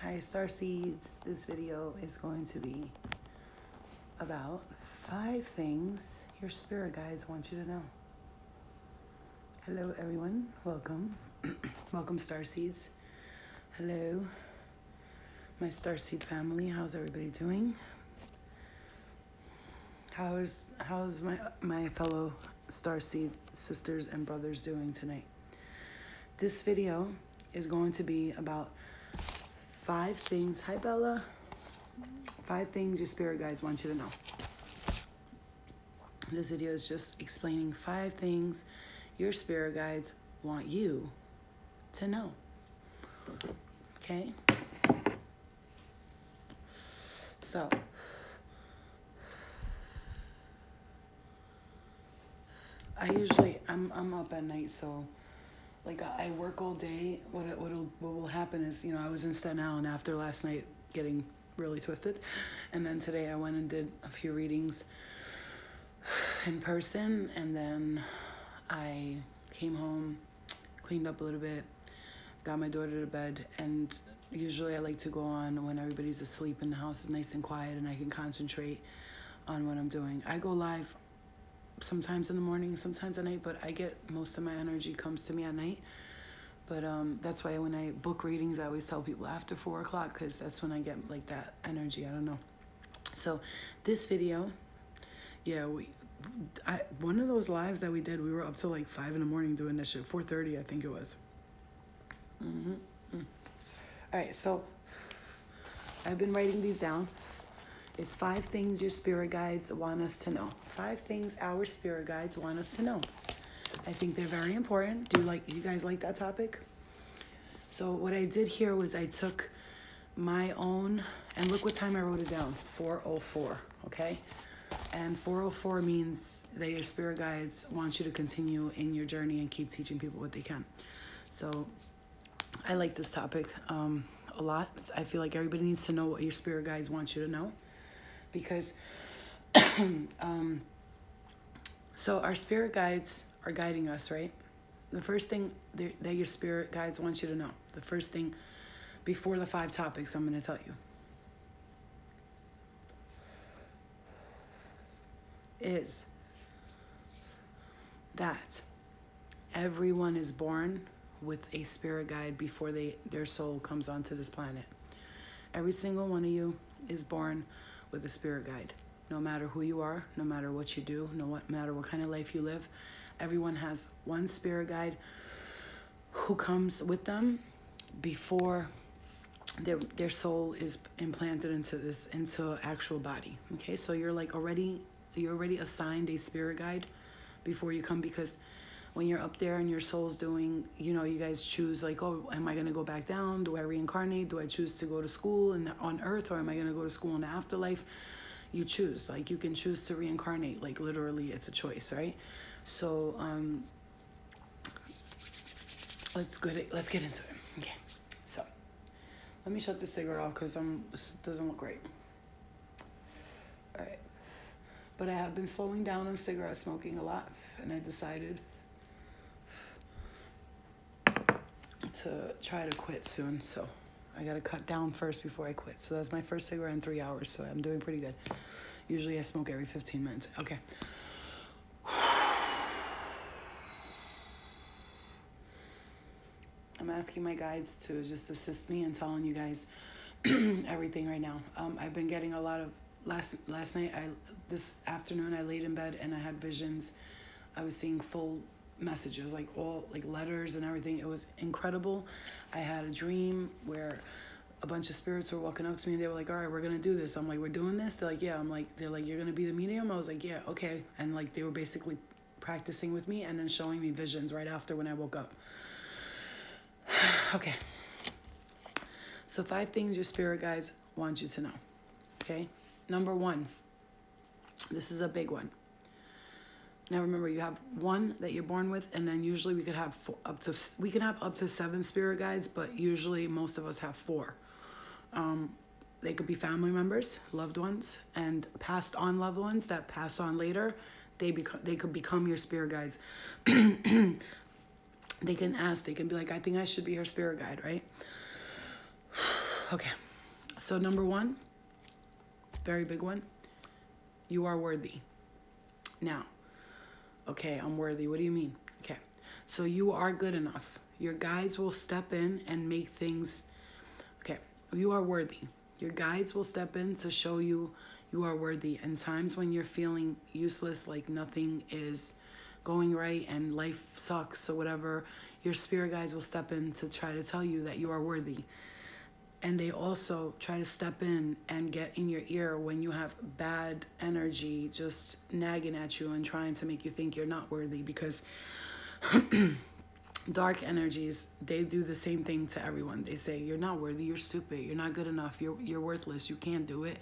Hi, Star Seeds. This video is going to be about 5 things your spirit guides want you to know. Hello, everyone. Welcome. Welcome, Star Seeds. Hello, my Star Seed family. How's everybody doing? How's my fellow Star Seeds sisters and brothers doing tonight? This video is going to be about 5 things. Hi, Bella. 5 things your spirit guides want you to know. This video is just explaining 5 things your spirit guides want you to know. Okay? So, I'm up at night, so like I work all day. What will happen is, I was in Staten Island after last night getting really twisted, and then today I went and did a few readings in person, and then I came home, cleaned up a little bit, got my daughter to bed, and usually I like to go on when everybody's asleep and the house is nice and quiet and I can concentrate on what I'm doing. I go live sometimes in the morning, sometimes at night, but I get most of my energy comes to me at night. But that's why when I book readings, I always tell people after 4 o'clock, because that's when I get like that energy. I don't know. So this video, one of those lives that we did, we were up till like 5 in the morning doing this shit. 4:30, I think it was. All right, so I've been writing these down. It's 5 things your spirit guides want us to know. 5 things our spirit guides want us to know. I think they're very important. Do you guys like that topic? So what I did here was I took my own, and look what time I wrote it down, 4:04, okay? And 4:04 means that your spirit guides want you to continue in your journey and keep teaching people what they can. So I like this topic a lot. I feel like everybody needs to know what your spirit guides want you to know. Because so our spirit guides are guiding us, right? The first thing that your spirit guides want you to know, the first thing before the 5 topics I'm going to tell you, is that everyone is born with a spirit guide before their soul comes onto this planet. Every single one of you is born with a spirit guide. No matter who you are, no matter what you do, no matter what kind of life you live, everyone has one spirit guide who comes with them before their soul is implanted into actual body. Okay, so you're already assigned a spirit guide before you come, because when you're up there and your soul's doing, you guys choose like, oh, am I going to go back down? Do I reincarnate? Do I choose to go to school on earth, or am I going to go to school in the afterlife? You choose. Like, you can choose to reincarnate. Like, literally, it's a choice, right? So, let's get into it. Okay. So, let me shut this cigarette off because this doesn't look great. All right. But I have been slowing down on cigarette smoking a lot, and I decided to try to quit soon. So I got to cut down first before I quit. So that's my first cigarette in 3 hours. So I'm doing pretty good. Usually I smoke every 15 minutes. Okay. I'm asking my guides to just assist me in telling you guys everything right now. I've been getting a lot of last night. This afternoon I laid in bed and I had visions. I was seeing full messages, like all like letters and everything. It was incredible. I had a dream where a bunch of spirits were walking up to me and they were like, all right, we're gonna do this. I'm like, we're doing this? They're like, yeah. They're like, you're gonna be the medium? I was like, yeah, okay. And like they were basically practicing with me and then showing me visions right after when I woke up. Okay, so 5 things your spirit guides want you to know. Okay, number 1, this is a big one. Now remember, you have 1 that you're born with, and then usually we can have up to 7 spirit guides, but usually most of us have 4. They could be family members, loved ones, and passed on loved ones that pass on later. They could become your spirit guides. They can be like, I think I should be her spirit guide, right? Okay. So number one, very big one, you are worthy. Now, okay, I'm worthy. What do you mean? Okay. So you are good enough. Your guides will step in and make things. Okay. You are worthy. Your guides will step in to show you you are worthy. And times when you're feeling useless, like nothing is going right and life sucks or whatever, your spirit guides will step in to try to tell you that you are worthy. And they also try to step in and get in your ear when you have bad energy just nagging at you and trying to make you think you're not worthy, because dark energies, they do the same thing to everyone. They say you're not worthy, you're stupid, you're not good enough, you're worthless, you can't do it.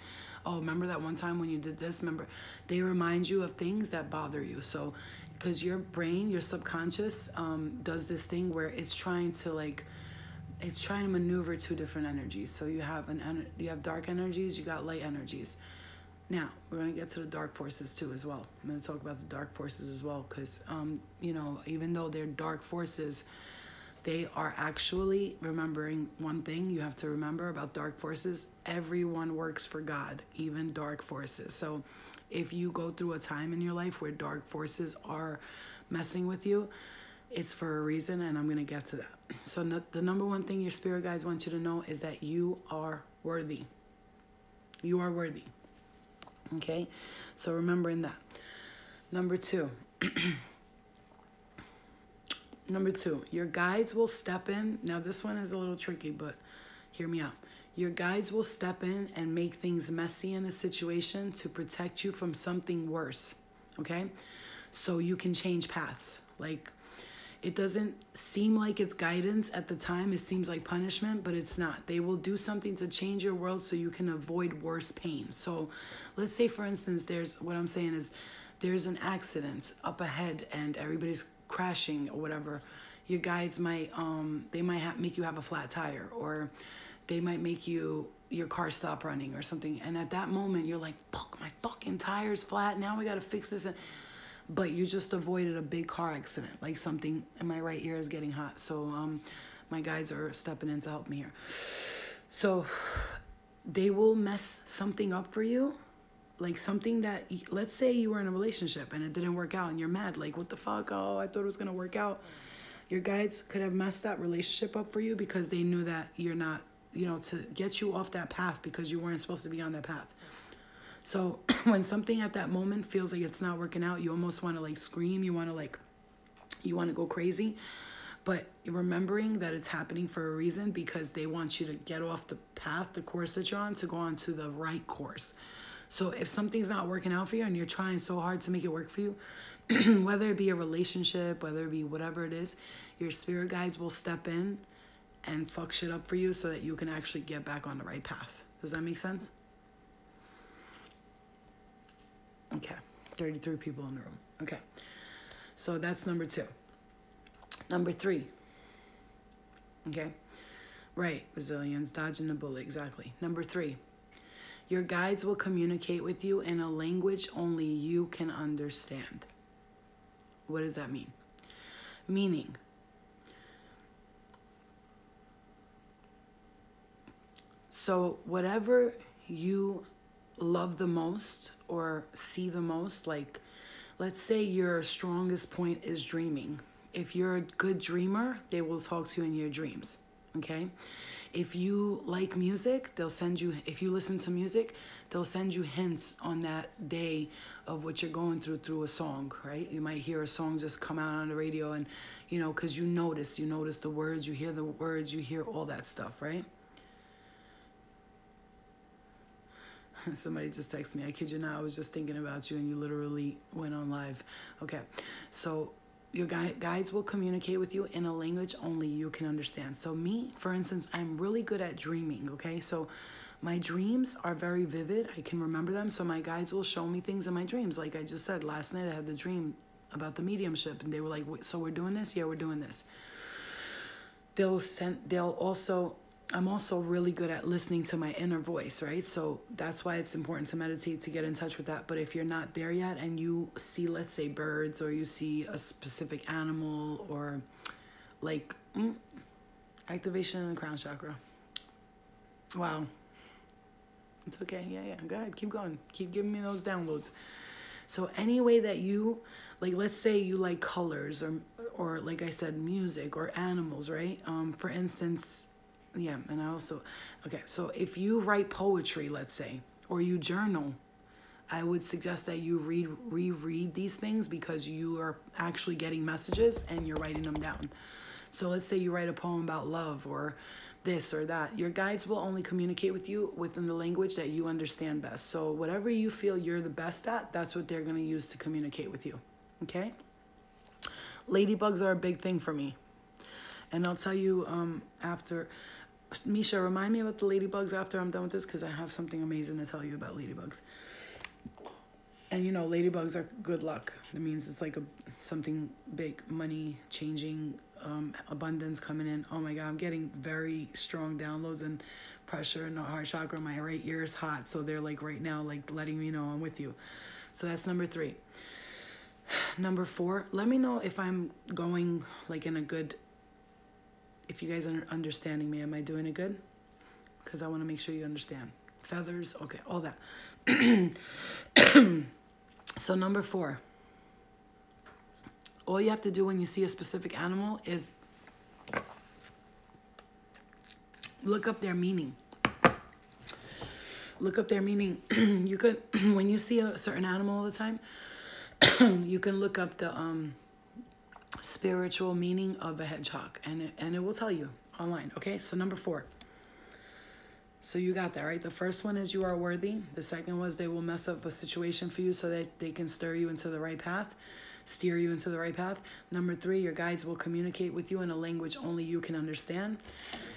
Oh, remember that one time when you did this? Remember, they remind you of things that bother you. So because your brain, your subconscious, does this thing where it's trying to maneuver two different energies. So you have you have dark energies, you got light energies. Now, we're going to get to the dark forces too as well. I'm going to talk about the dark forces as well because, even though they're dark forces, they are actually, remembering one thing you have to remember about dark forces, everyone works for God, even dark forces. So if you go through a time in your life where dark forces are messing with you, it's for a reason, and I'm going to get to that. So the number one thing your spirit guides want you to know is that you are worthy. You are worthy. Okay? So remembering that. Number two, your guides will step in. Now, this one is a little tricky, but hear me out. Your guides will step in and make things messy in a situation to protect you from something worse. Okay? So you can change paths. Like, it doesn't seem like it's guidance at the time. It seems like punishment, but it's not. They will do something to change your world so you can avoid worse pain. So let's say, for instance, there's an accident up ahead and everybody's crashing or whatever. Your guides might, make you have a flat tire, or they might make your car stop running or something. And at that moment, you're like, fuck, my fucking tire's flat. Now we got to fix this. But you just avoided a big car accident, like something in my right ear is getting hot. So my guides are stepping in to help me here. So they will mess something up for you, like something that, let's say you were in a relationship and it didn't work out and you're mad, like, what the fuck? Oh, I thought it was going to work out. Your guides could have messed that relationship up for you because they knew that you're not, to get you off that path because you weren't supposed to be on that path. So when something at that moment feels like it's not working out, you almost want to scream. You want to go crazy. But remembering that it's happening for a reason, because they want you to get off the path, the course that you're on, to go on to the right course. So if something's not working out for you and you're trying so hard to make it work for you, whether it be a relationship, whether it be whatever it is, your spirit guides will step in and fuck shit up for you so that you can actually get back on the right path. Does that make sense? Okay, 33 people in the room. Okay, so that's number two. Number three. Okay, right, resilience, dodging the bullet, exactly. Number three, your guides will communicate with you in a language only you can understand. What does that mean? Meaning, so whatever you love the most or see the most, like, let's say your strongest point is dreaming. If you're a good dreamer, they will talk to you in your dreams. Okay? If you like music, if you listen to music, they'll send you hints on that day of what you're going through a song, right? You might hear a song just come out on the radio and, because you notice the words, you hear the words, you hear all that stuff, right? Somebody just texted me. I kid you not, I was just thinking about you and you literally went on live. Okay, so your guides will communicate with you in a language only you can understand. So me, for instance, I'm really good at dreaming, okay? So my dreams are very vivid. I can remember them. So my guides will show me things in my dreams. Like I just said, last night I had the dream about the mediumship and they were like, so we're doing this? Yeah, we're doing this. I'm also really good at listening to my inner voice, right? So that's why it's important to meditate, to get in touch with that. But if you're not there yet and you see, let's say, birds, or you see a specific animal, or activation in the crown chakra. Wow. It's okay. Yeah, yeah. Go ahead. Keep going. Keep giving me those downloads. So any way that you, like, let's say you like colors or like I said, music or animals, right? For instance, yeah, and I also, okay, so if you write poetry, let's say, or you journal, I would suggest that you reread these things because you are actually getting messages and you're writing them down. So let's say you write a poem about love or this or that. Your guides will only communicate with you within the language that you understand best. So whatever you feel you're the best at, that's what they're going to use to communicate with you. Okay? Ladybugs are a big thing for me. And I'll tell you after. Misha, remind me about the ladybugs after I'm done with this because I have something amazing to tell you about ladybugs. And you know, ladybugs are good luck. It means it's like something big, money changing, abundance coming in. Oh my God, I'm getting very strong downloads and pressure in the heart chakra. My right ear is hot, so they're like right now, like letting me know I'm with you. So that's number 3. Number 4, let me know if I'm going like in a good. If you guys are understanding me, am I doing it good? Because I want to make sure you understand. Feathers, okay, all that. So number 4, all you have to do when you see a specific animal is look up their meaning. Look up their meaning. You could, when you see a certain animal all the time, you can look up the spiritual meaning of a hedgehog, and it will tell you online. Okay, so number 4. So you got that, right? The first one is you are worthy. The second was they will mess up a situation for you so that they can steer you into the right path. Number 3, your guides will communicate with you in a language only you can understand.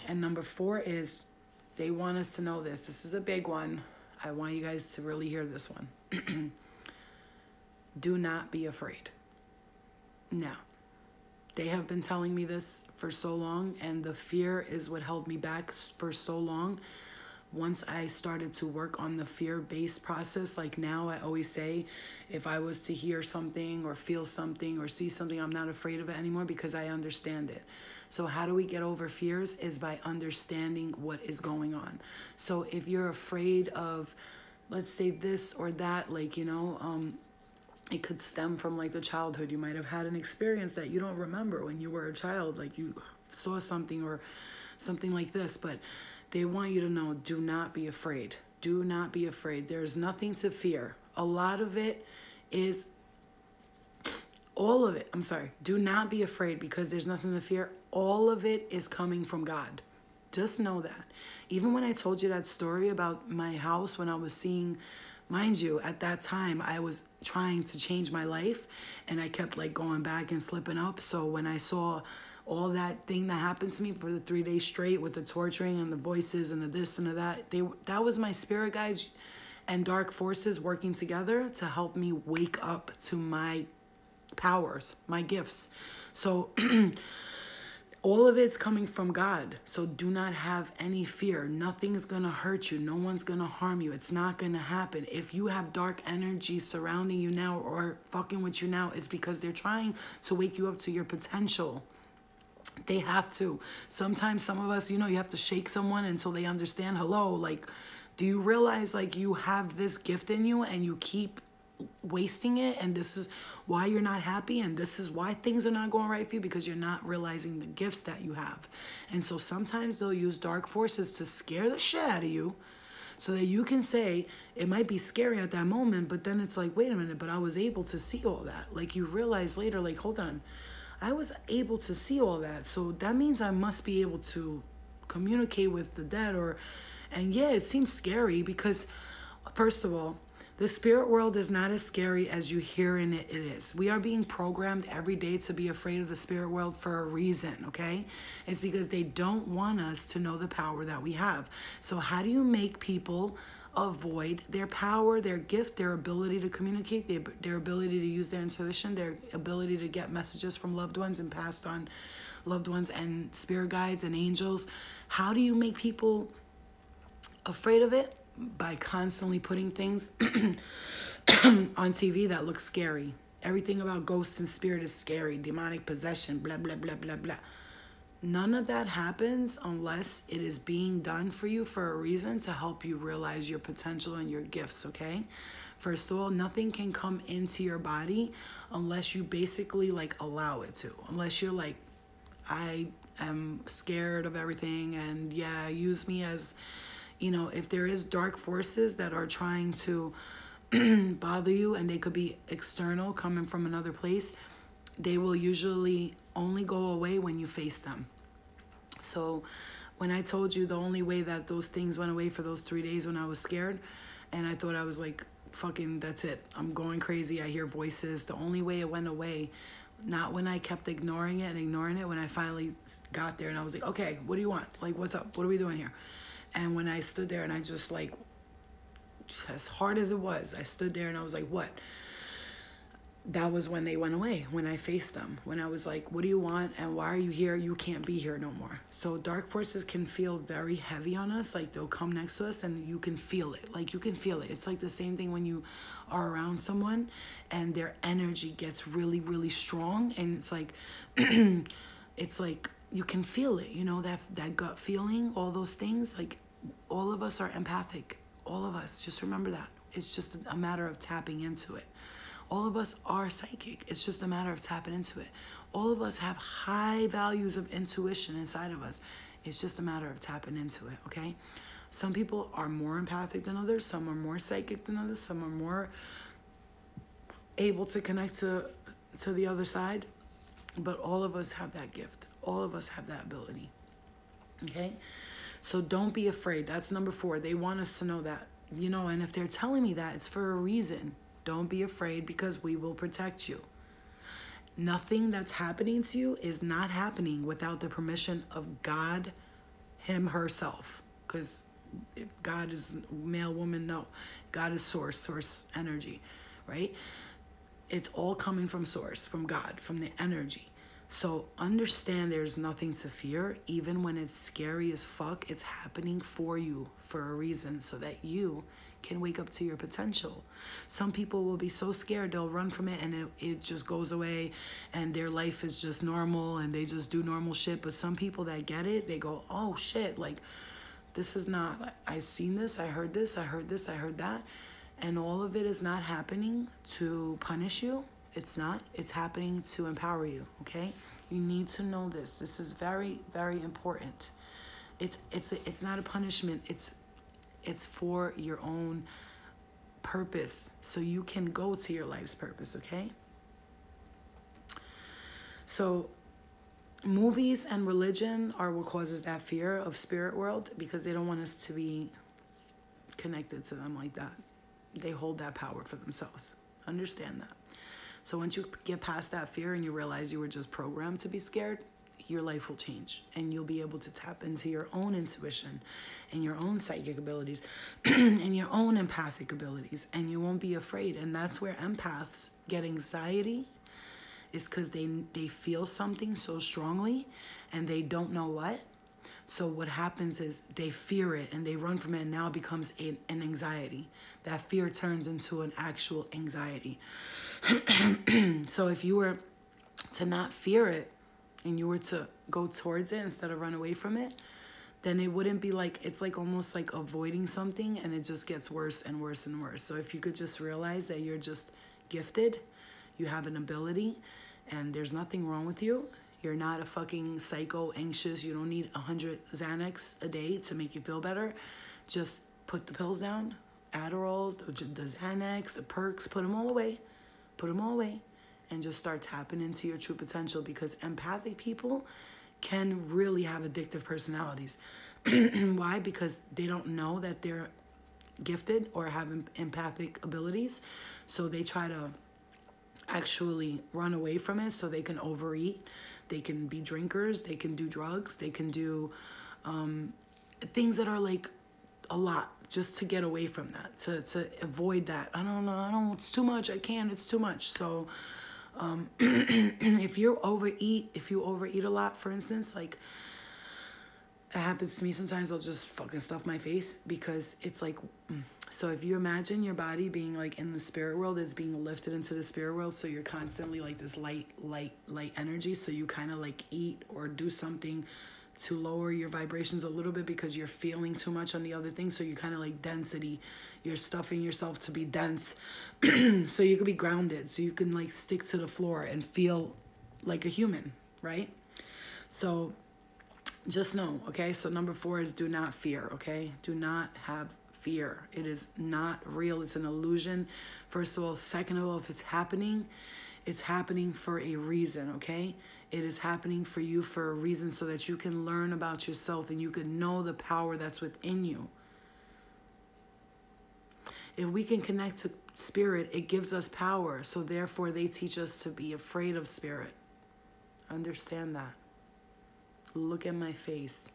And number 4 is they want us to know this. This is a big one. I want you guys to really hear this one. Do not be afraid. Now, they have been telling me this for so long, and the fear is what held me back for so long. Once I started to work on the fear-based process, like now I always say, if I was to hear something or feel something or see something, I'm not afraid of it anymore because I understand it. So how do we get over fears is by understanding what is going on. So if you're afraid of, let's say this or that, like, you know, it could stem from like the childhood. You might have had an experience that you don't remember when you were a child, like you saw something or something like this, but they want you to know, do not be afraid. Do not be afraid. There's nothing to fear. A lot of it is, all of it, I'm sorry, do not be afraid because there's nothing to fear. All of it is coming from God. Just know that. Even when I told you that story about my house when I was seeing, mind you, at that time, I was trying to change my life and I kept like going back and slipping up. So when I saw all that thing that happened to me for the 3 days straight with the torturing and the voices and the this and the that, that was my spirit guides and dark forces working together to help me wake up to my powers, my gifts. So all of it's coming from God. So do not have any fear. Nothing's going to hurt you. No one's going to harm you. It's not going to happen. If you have dark energy surrounding you now or fucking with you now, it's because they're trying to wake you up to your potential. They have to. Sometimes some of us, you know, you have to shake someone until they understand, hello, like, do you realize like you have this gift in you and you keep wasting it, and this is why you're not happy, and this is why things are not going right for you, because you're not realizing the gifts that you have. And so sometimes they'll use dark forces to scare the shit out of you so that you can say, it might be scary at that moment, but then it's like, wait a minute, but I was able to see all that. Like you realize later, like, hold on, I was able to see all that, so that means I must be able to communicate with the dead. And yeah, it seems scary because, first of all, the spirit world is not as scary as you hear in it is. We are being programmed every day to be afraid of the spirit world for a reason, okay? It's because they don't want us to know the power that we have. So how do you make people avoid their power, their gift, their ability to communicate, their ability to use their intuition, their ability to get messages from loved ones and passed on loved ones and spirit guides and angels? How do you make people afraid of it? By constantly putting things on TV that look scary. Everything about ghosts and spirit is scary. Demonic possession, blah, blah, blah, blah, blah. None of that happens unless it is being done for you for a reason to help you realize your potential and your gifts, okay? First of all, nothing can come into your body unless you basically like allow it to. Unless you're like, I am scared of everything and yeah, use me as, if there is dark forces that are trying to bother you, and they could be external, coming from another place, they will usually only go away when you face them. So when I told you the only way that those things went away for those 3 days when I was scared and I thought I was like, fucking, that's it, I'm going crazy, I hear voices, the only way it went away, not when I kept ignoring it, when I finally got there and I was like, okay, what do you want? Like, what's up? What are we doing here? And when I stood there and I just like, as hard as it was, I stood there and I was like, what? That was when they went away, when I faced them, when I was like, what do you want and why are you here? You can't be here no more. So dark forces can feel very heavy on us, like they'll come next to us and you can feel it. Like you can feel it. It's like the same thing when you are around someone and their energy gets really, really strong, and it's like it's like you can feel it, that gut feeling, all those things. Like all of us are empathic. All of us. Just remember that. It's just a matter of tapping into it. All of us are psychic. It's just a matter of tapping into it. All of us have high values of intuition inside of us. It's just a matter of tapping into it, okay? Some people are more empathic than others. Some are more psychic than others. Some are more able to connect to the other side. But all of us have that gift. All of us have that ability, okay? So don't be afraid. That's number 4. They want us to know that, and if they're telling me that, it's for a reason. Don't be afraid, because we will protect you. Nothing that's happening to you is not happening without the permission of God, Him, herself. Because if God is male, woman, no. God is source energy, right? It's all coming from source, from God, from the energy. So understand there's nothing to fear. Even when it's scary as fuck, it's happening for you for a reason, so that you can wake up to your potential. Some people will be so scared they'll run from it and it just goes away and their life is just normal and they just do normal shit. But some people that get it, they go, oh shit, like this is not, I've seen this, I heard this, I heard this, I heard that. And all of it is not happening to punish you. It's not. It's happening to empower you, okay? You need to know this. This is very, very important. It's not a punishment. It's for your own purpose, so you can go to your life's purpose, okay? So movies and religion are what causes that fear of spirit world, because they don't want us to be connected to them like that. They hold that power for themselves. Understand that. So once you get past that fear and you realize you were just programmed to be scared, your life will change and you'll be able to tap into your own intuition and your own psychic abilities and your own empathic abilities, and you won't be afraid. And that's where empaths get anxiety, is because they feel something so strongly and they don't know what. So what happens is they fear it and they run from it, and now it becomes an anxiety. That fear turns into an actual anxiety. So if you were to not fear it and you were to go towards it instead of run away from it, then it wouldn't be like, it's like almost like avoiding something, and it just gets worse and worse and worse. So if you could just realize that you're just gifted, you have an ability, and there's nothing wrong with you. You're not a fucking psycho, anxious. You don't need 100 Xanax a day to make you feel better. Just put the pills down, Adderalls, the Xanax, the perks, put them all away. Put them all away and just start tapping into your true potential, because empathic people can really have addictive personalities. Why? Because they don't know that they're gifted or have empathic abilities. So they try to actually run away from it so they can overeat. They can be drinkers. They can do drugs. They can do things that are like a lot, just to get away from that, to avoid that. I don't know, it's too much, it's too much. So if you overeat a lot, for instance, like it happens to me sometimes, I'll just fucking stuff my face, because it's like So if you imagine your body being like in the spirit world, is being lifted into the spirit world, so you're constantly like this light energy. So you kind of like eat or do something to lower your vibrations a little bit because you're feeling too much on the other thing. So you kind of like density. You're stuffing yourself to be dense so you can be grounded. So you can like stick to the floor and feel like a human, right? So just know, okay? So number 4 is do not fear, okay? Do not have fear. It is not real. It's an illusion. First of all. Second of all, if it's happening for a reason, okay? It is happening for you for a reason so that you can learn about yourself and you can know the power that's within you. If we can connect to spirit, it gives us power. So therefore, they teach us to be afraid of spirit. Understand that. Look at my face.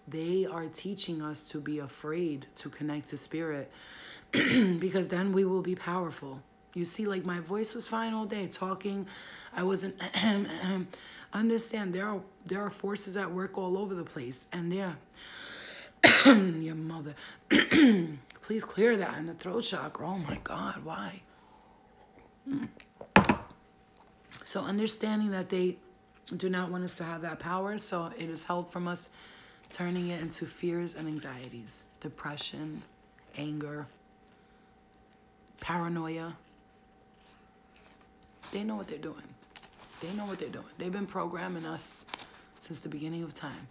They are teaching us to be afraid to connect to spirit because then we will be powerful. You see, like my voice was fine all day talking. I wasn't. Understand, there are forces at work all over the place, and they're your mother. Please clear that in the throat chakra. Oh my God, why? So understanding that they do not want us to have that power, so it is held from us, turning it into fears and anxieties, depression, anger, paranoia. They know what they're doing. They know what they're doing. They've been programming us since the beginning of time.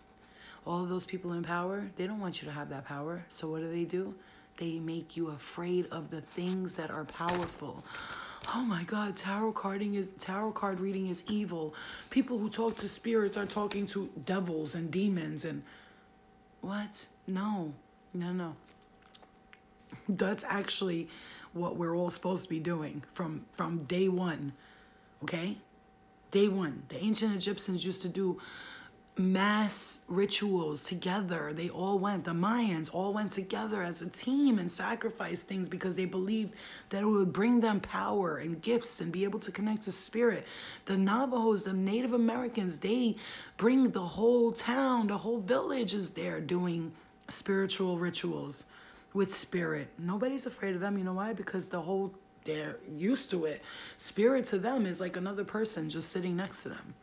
All of those people in power, they don't want you to have that power. So what do? They make you afraid of the things that are powerful. Oh my God, tarot card reading is evil. People who talk to spirits are talking to devils and demons and what? No. That's actually what we're all supposed to be doing from day one. Okay? Day one. The ancient Egyptians used to do mass rituals together. The Mayans all went together as a team and sacrificed things because they believed that it would bring them power and gifts and be able to connect to spirit. The Navajos, the Native Americans, they bring the whole town, the whole village is there doing spiritual rituals with spirit. Nobody's afraid of them. You know why? Because they're used to it. Spirit to them is like another person just sitting next to them.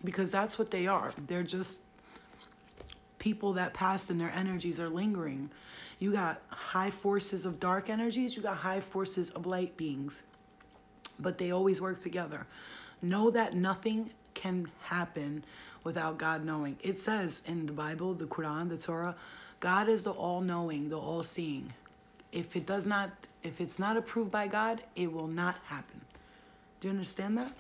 Because that's what they are. They're just people that passed and their energies are lingering. You got high forces of dark energies. You got high forces of light beings. But they always work together. Know that nothing can happen without God knowing. It says in the Bible, the Quran, the Torah, God is the all-knowing, the all-seeing. If it's not approved by God, it will not happen. Do you understand that?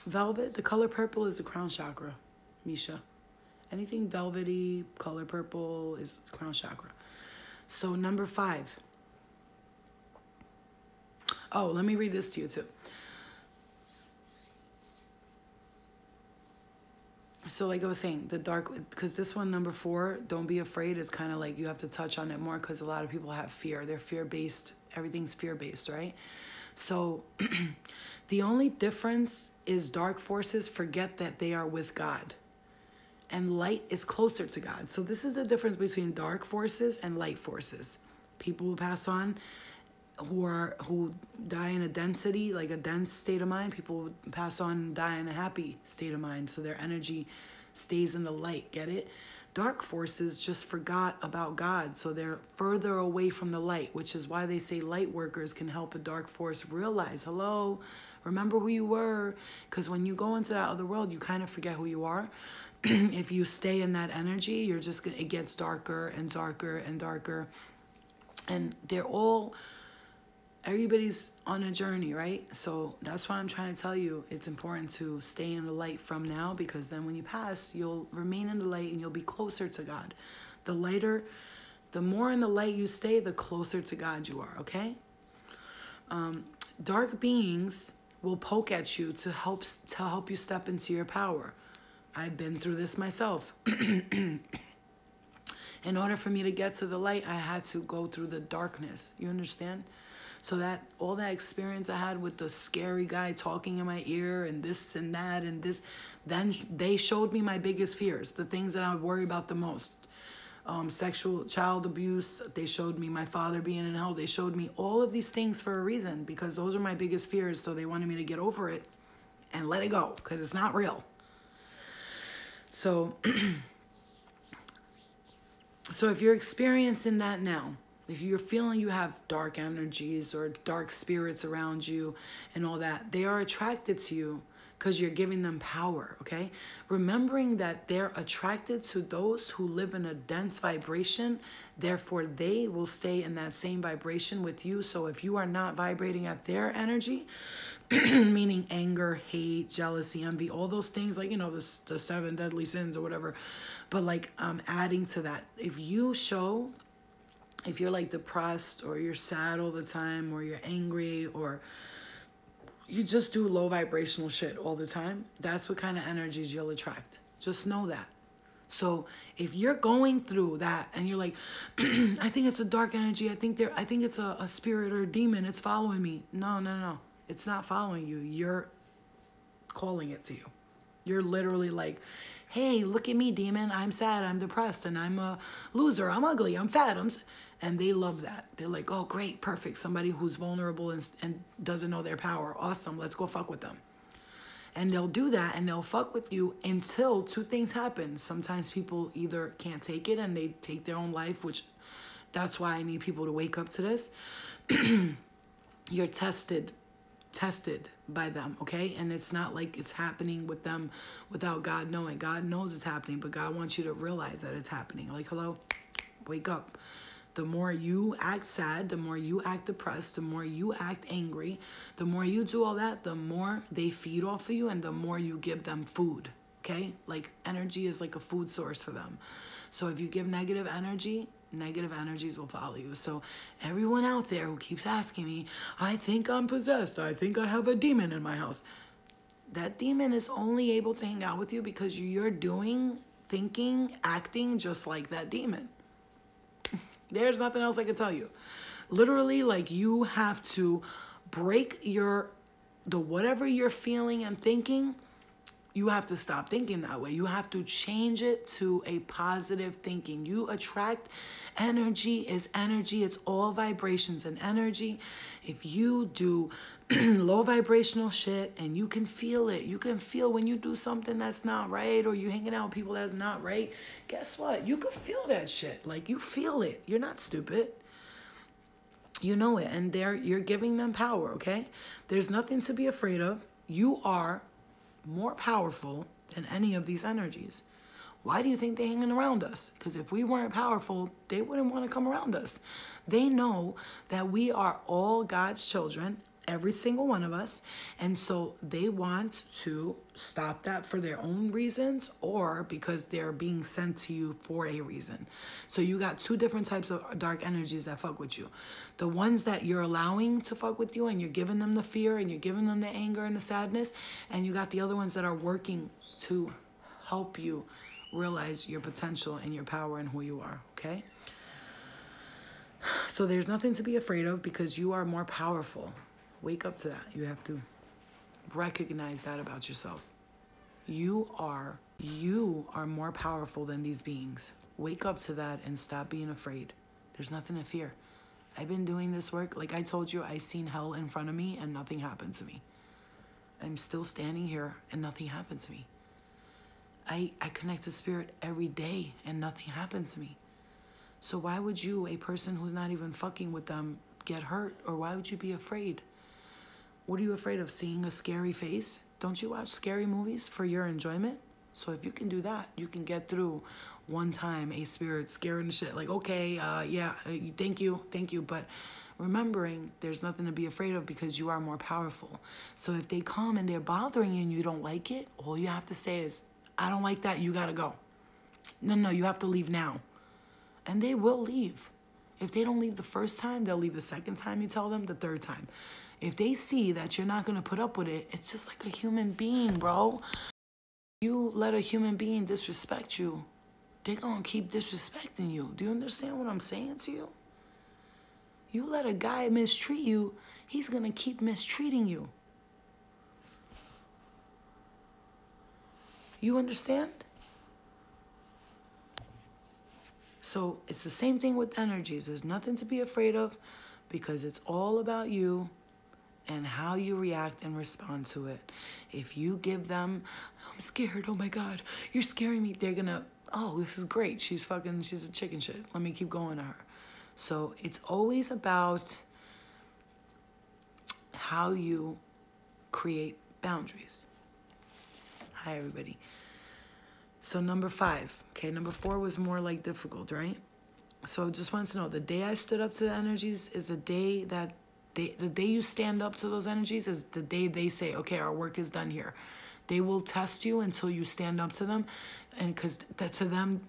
Velvet, the color purple is the crown chakra, Misha. Anything velvety, color purple is crown chakra. So number 5. Oh, let me read this to you too. So like I was saying, the dark, because this one, number 4, don't be afraid, is kind of like you have to touch on it more because a lot of people have fear. They're fear-based. Everything's fear-based, right? So the only difference is dark forces forget that they are with God. And light is closer to God. So this is the difference between dark forces and light forces. People who pass on, who die in a density, like a dense state of mind. People who pass on and die in a happy state of mind. So their energy stays in the light. Get it? Dark forces just forgot about God, so they're further away from the light, which is why they say light workers can help a dark force realize, hello, remember who you were, because when you go into that other world, you kind of forget who you are. If you stay in that energy, it gets darker and darker and darker, and everybody's on a journey, right? So that's why I'm trying to tell you it's important to stay in the light from now, because then when you pass, you'll remain in the light and you'll be closer to God. The more in the light you stay, the closer to God you are, okay? Dark beings will poke at you to help you step into your power. I've been through this myself. In order for me to get to the light, I had to go through the darkness. You understand? So that all that experience I had with the scary guy talking in my ear and this and that and this, then they showed me my biggest fears, the things that I would worry about the most. Sexual child abuse. They showed me my father being in hell. They showed me all of these things for a reason, because those are my biggest fears. So they wanted me to get over it and let it go, because it's not real. So, so if you're experiencing that now, if you're feeling you have dark energies or dark spirits around you and all that, they are attracted to you because you're giving them power, okay? Remembering that they're attracted to those who live in a dense vibration, therefore they will stay in that same vibration with you. So if you are not vibrating at their energy, meaning anger, hate, jealousy, envy, all those things, like, you know, the 7 deadly sins or whatever, but like adding to that, if you're like depressed or you're sad all the time or you're angry or you just do low vibrational shit all the time, that's what kind of energies you'll attract. Just know that. So if you're going through that and you're like, I think it's a dark energy, I think it's a spirit or a demon, it's following me. No. It's not following you. You're calling it to you. You're literally like, hey, look at me, demon. I'm sad, I'm depressed, and I'm a loser. I'm ugly, I'm fat. And they love that. They're like, oh, great, perfect. Somebody who's vulnerable and doesn't know their power. Awesome, let's go fuck with them. And they'll do that, and they'll fuck with you until 2 things happen. Sometimes people either can't take it and they take their own life, which that's why I need people to wake up to this. You're tested by them, okay? And it's not like it's happening with them without God knowing. God knows it's happening, but God wants you to realize that it's happening. Like, hello, wake up. The more you act sad, the more you act depressed, the more you act angry, the more you do all that, the more they feed off of you and the more you give them food, okay? Like, energy is like a food source for them. So if you give negative energies will follow you. So everyone out there who keeps asking me, I think I'm possessed, I think I have a demon in my house. That demon is only able to hang out with you because you're doing, thinking, acting just like that demon. There's nothing else I can tell you. Literally, like, you have to break the whatever you're feeling and thinking. You have to stop thinking that way. You have to change it to a positive thinking. You attract energy is energy. It's all vibrations and energy. If you do low vibrational shit and you can feel it, you can feel when you do something that's not right or you hanging out with people that's not right, guess what? You can feel that shit. Like, you feel it. You're not stupid. You know it. And you're giving them power, okay? There's nothing to be afraid of. You are more powerful than any of these energies. Why do you think they're hanging around us? Because if we weren't powerful, they wouldn't want to come around us. They know that we are all God's children, every single one of us, and so they want to stop that for their own reasons or because they're being sent to you for a reason. So you got 2 different types of dark energies that fuck with you. The ones that you're allowing to fuck with you and you're giving them the fear and you're giving them the anger and the sadness, and you got the other ones that are working to help you realize your potential and your power and who you are, okay? So there's nothing to be afraid of because you are more powerful. Wake up to that. You have to recognize that about yourself. You are more powerful than these beings. Wake up to that and stop being afraid. There's nothing to fear. I've been doing this work. Like I told you, I seen hell in front of me and nothing happened to me. I'm still standing here and nothing happened to me. I connect to spirit every day and nothing happened to me. So why would you, a person who's not even fucking with them, get hurt? Or why would you be afraid? What are you afraid of? Seeing a scary face? Don't you watch scary movies for your enjoyment? So if you can do that, you can get through one time a spirit scaring the shit. Like, okay, thank you. But remembering there's nothing to be afraid of because you are more powerful. So if they come and they're bothering you and you don't like it, all you have to say is, I don't like that, you gotta go. No, you have to leave now. And they will leave. If they don't leave the first time, they'll leave the second time you tell them, the third time. If they see that you're not going to put up with it, it's just like a human being, bro. You let a human being disrespect you, they're going to keep disrespecting you. Do you understand what I'm saying to you? You let a guy mistreat you, he's going to keep mistreating you. You understand? So it's the same thing with energies. There's nothing to be afraid of because it's all about you and how you react and respond to it. If you give them, I'm scared, oh my God, you're scaring me, they're gonna, oh, this is great, she's a chicken shit. Let me keep going to her. So it's always about how you create boundaries. Hi, everybody. So number 5, okay, number 4 was more like difficult, right? So just wanted to know, the day I stood up to the energies is the day that the day you stand up to those energies is the day they say, okay, our work is done here. They will test you until you stand up to them. And because to them,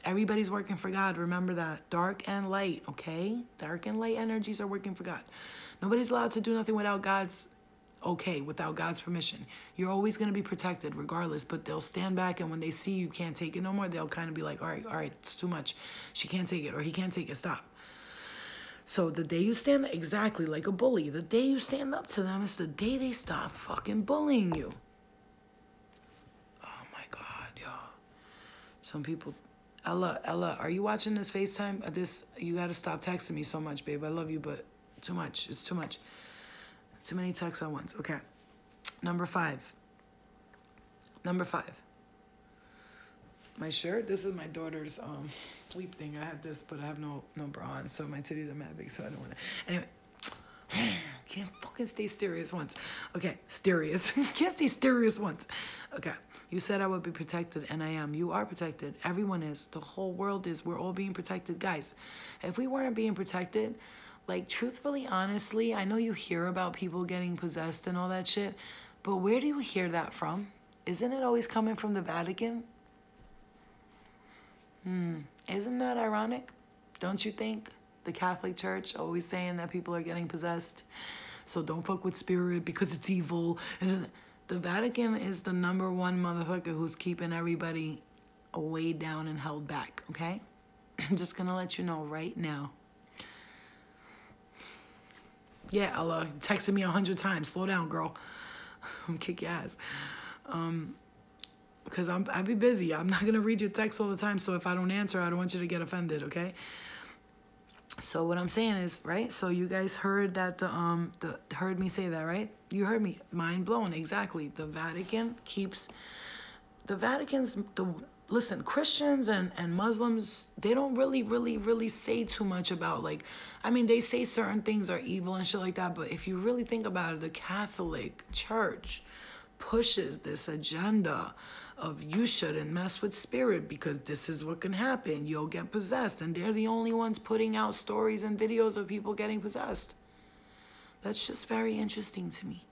everybody's working for God. Remember that. Dark and light, okay? Dark and light energies are working for God. Nobody's allowed to do nothing without God's without God's permission. You're always going to be protected regardless, but they'll stand back, and when they see you can't take it no more, they'll kind of be like, all right, it's too much. She can't take it, or he can't take it, stop. So the day you stand, exactly like a bully, the day you stand up to them is the day they stop fucking bullying you. Oh my God, y'all. Some people, Ella, are you watching this FaceTime? You got to stop texting me so much, babe. I love you, but too much. It's too much. Too many texts at once. Okay. Number 5. My shirt. This is my daughter's sleep thing. I have this, but I have no bra on, so my titties are mad big, so I don't want to. Anyway, can't fucking stay serious once. Okay, serious. Can't stay serious once. Okay. You said I would be protected, and I am. You are protected. Everyone is. The whole world is. We're all being protected, guys. If we weren't being protected, like, truthfully, honestly, I know you hear about people getting possessed and all that shit, but where do you hear that from? Isn't it always coming from the Vatican? Isn't that ironic? Don't you think? The Catholic Church always saying that people are getting possessed, so don't fuck with spirit because it's evil. And the Vatican is the number one motherfucker who's keeping everybody weighed down and held back, okay? I'm just gonna let you know right now. Yeah, Ella texted me 100 times. Slow down, girl. I'm kick your ass. Because I be busy. I'm not going to read your text all the time. So if I don't answer, I don't want you to get offended, okay? So what I'm saying is, right? So you guys heard that heard me say that, right? You heard me. Mind blown. Exactly. The Vatican's listen, Christians and Muslims, they don't really say too much about, like, I mean, they say certain things are evil and shit like that, but if you really think about it, the Catholic Church pushes this agenda of you shouldn't mess with spirit because this is what can happen. You'll get possessed, and they're the only ones putting out stories and videos of people getting possessed. That's just very interesting to me.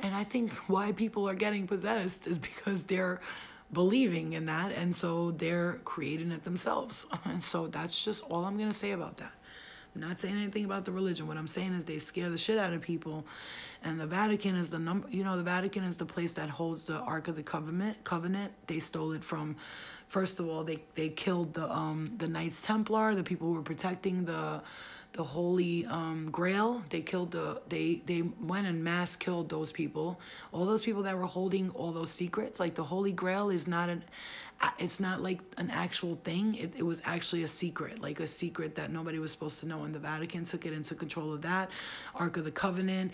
And I think why people are getting possessed is because they're believing in that, and so they're creating it themselves. And so that's just all I'm going to say about that. I'm not saying anything about the religion. What I'm saying is they scare the shit out of people, and the Vatican is the Vatican is the place that holds the Ark of the Covenant. They stole it from, first of all, they killed the Knights Templar, the people who were protecting the Holy Grail. They went and mass killed those people. All those people that were holding all those secrets. Like, the Holy Grail is not it's not like an actual thing. It was actually a secret, like a secret that nobody was supposed to know. And the Vatican took it into control of that. Ark of the Covenant.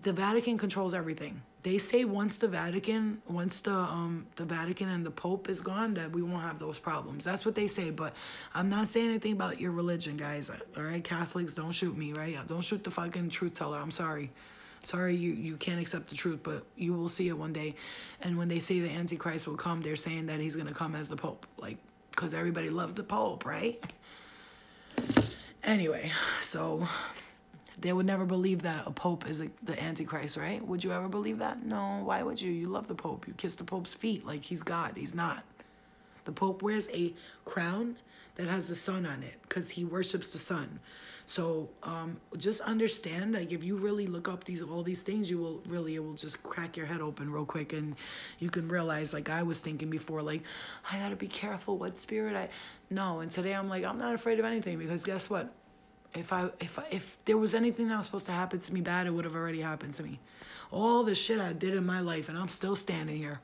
The Vatican controls everything. They say once the Vatican and the Pope is gone, that we won't have those problems. That's what they say, but I'm not saying anything about your religion, guys. All right, Catholics, don't shoot me, right? Don't shoot the fucking truth teller. I'm sorry. Sorry, you can't accept the truth, but you will see it one day. And when they say the Antichrist will come, they're saying that he's going to come as the Pope, like, because everybody loves the Pope, right? Anyway, so they would never believe that a Pope is the Antichrist, right? Would you ever believe that? No, why would you? You love the Pope. You kiss the Pope's feet like he's God. He's not. The Pope wears a crown that has the sun on it because he worships the sun. So just understand, like, if you really look up all these things, it will just crack your head open real quick, and you can realize, like I was thinking before, like, I gotta be careful what spirit No, and today I'm like, I'm not afraid of anything, because guess what? If there was anything that was supposed to happen to me bad, it would have already happened to me. All the shit I did in my life, and I'm still standing here.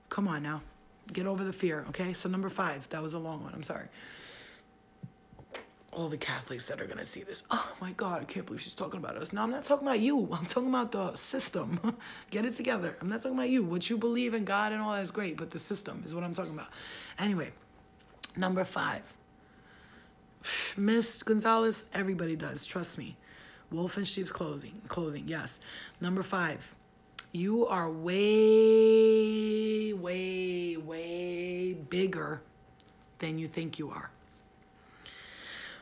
Come on now. Get over the fear, okay? So number 5, that was a long one, I'm sorry. All the Catholics that are going to see this, oh my God, I can't believe she's talking about us. No, I'm not talking about you. I'm talking about the system. Get it together. I'm not talking about you. What you believe in God and all that is great, but the system is what I'm talking about. Anyway, number 5. Miss Gonzalez, everybody does, trust me. Wolf in sheep's clothing, yes. Number 5, you are way, way, way bigger than you think you are.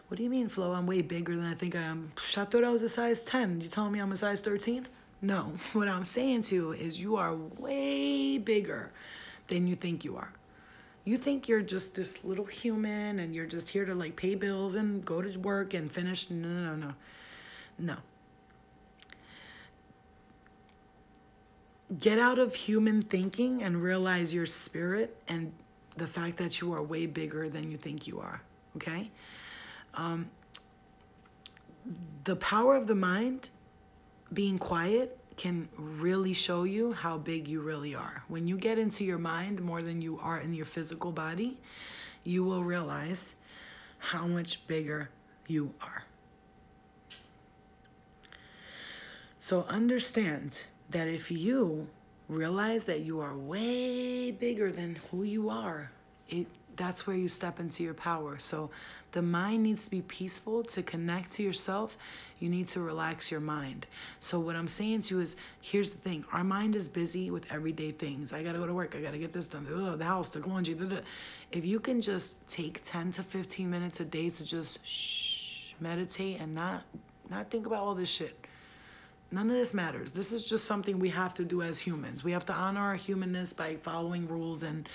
What do you mean, Flo? I'm way bigger than I think I am. I thought I was a size 10. You telling me I'm a size 13? No. What I'm saying to you is you are way bigger than you think you are. You think you're just this little human and you're just here to like pay bills and go to work and finish. No. Get out of human thinking and realize your spirit and the fact that you are way bigger than you think you are, okay? The power of the mind, being quiet, can really show you how big you really are. When you get into your mind more than you are in your physical body, you will realize how much bigger you are. So understand that if you realize that you are way bigger than who you are, that's where you step into your power. So the mind needs to be peaceful. To connect to yourself, you need to relax your mind. So what I'm saying to you is, here's the thing. Our mind is busy with everyday things. I got to go to work. I got to get this done. The house, the laundry. If you can just take 10 to 15 minutes a day to just meditate and not think about all this shit. None of this matters. This is just something we have to do as humans. We have to honor our humanness by following rules and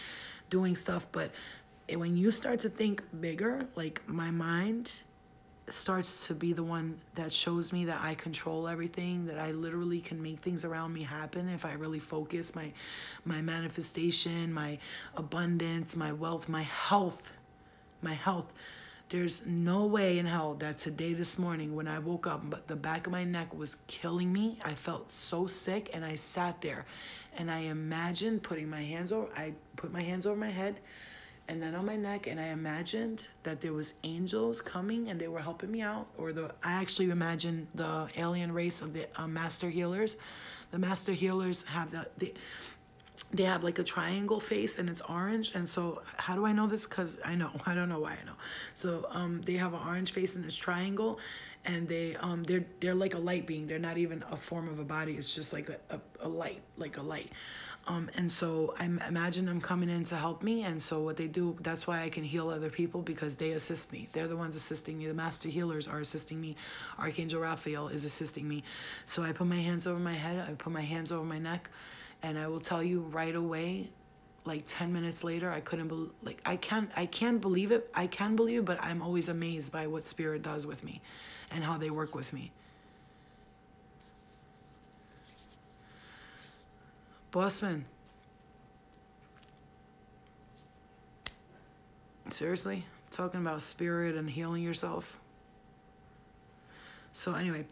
doing stuff. But when you start to think bigger, like my mind starts to be the one that shows me that I control everything, that I literally can make things around me happen if I really focus. My manifestation, my abundance, my wealth, my health. There's no way in hell that today, this morning, when I woke up, but the back of my neck was killing me. I felt so sick, and I sat there, and I imagined I put my hands over my head, and then on my neck, and I imagined that there was angels coming, and they were helping me out, I actually imagined the alien race of the master healers. The master healers have they have like a triangle face and it's orange. And so how do I know this? Because I don't know why I know. So they have an orange face and it's triangle, and they're like a light being. They're not even a form of a body. It's just like a light, like a light. And so I imagine them coming in to help me. And so what they do, that's why I can heal other people, because they assist me. They're the ones assisting me. The master healers are assisting me. Archangel Raphael is assisting me. So I put my hands over my head. I put my hands over my neck. And I will tell you right away, like 10 minutes later, I can't believe it. I can believe it, but I'm always amazed by what spirit does with me and how they work with me. Bossman. Seriously? Talking about spirit and healing yourself? So anyway,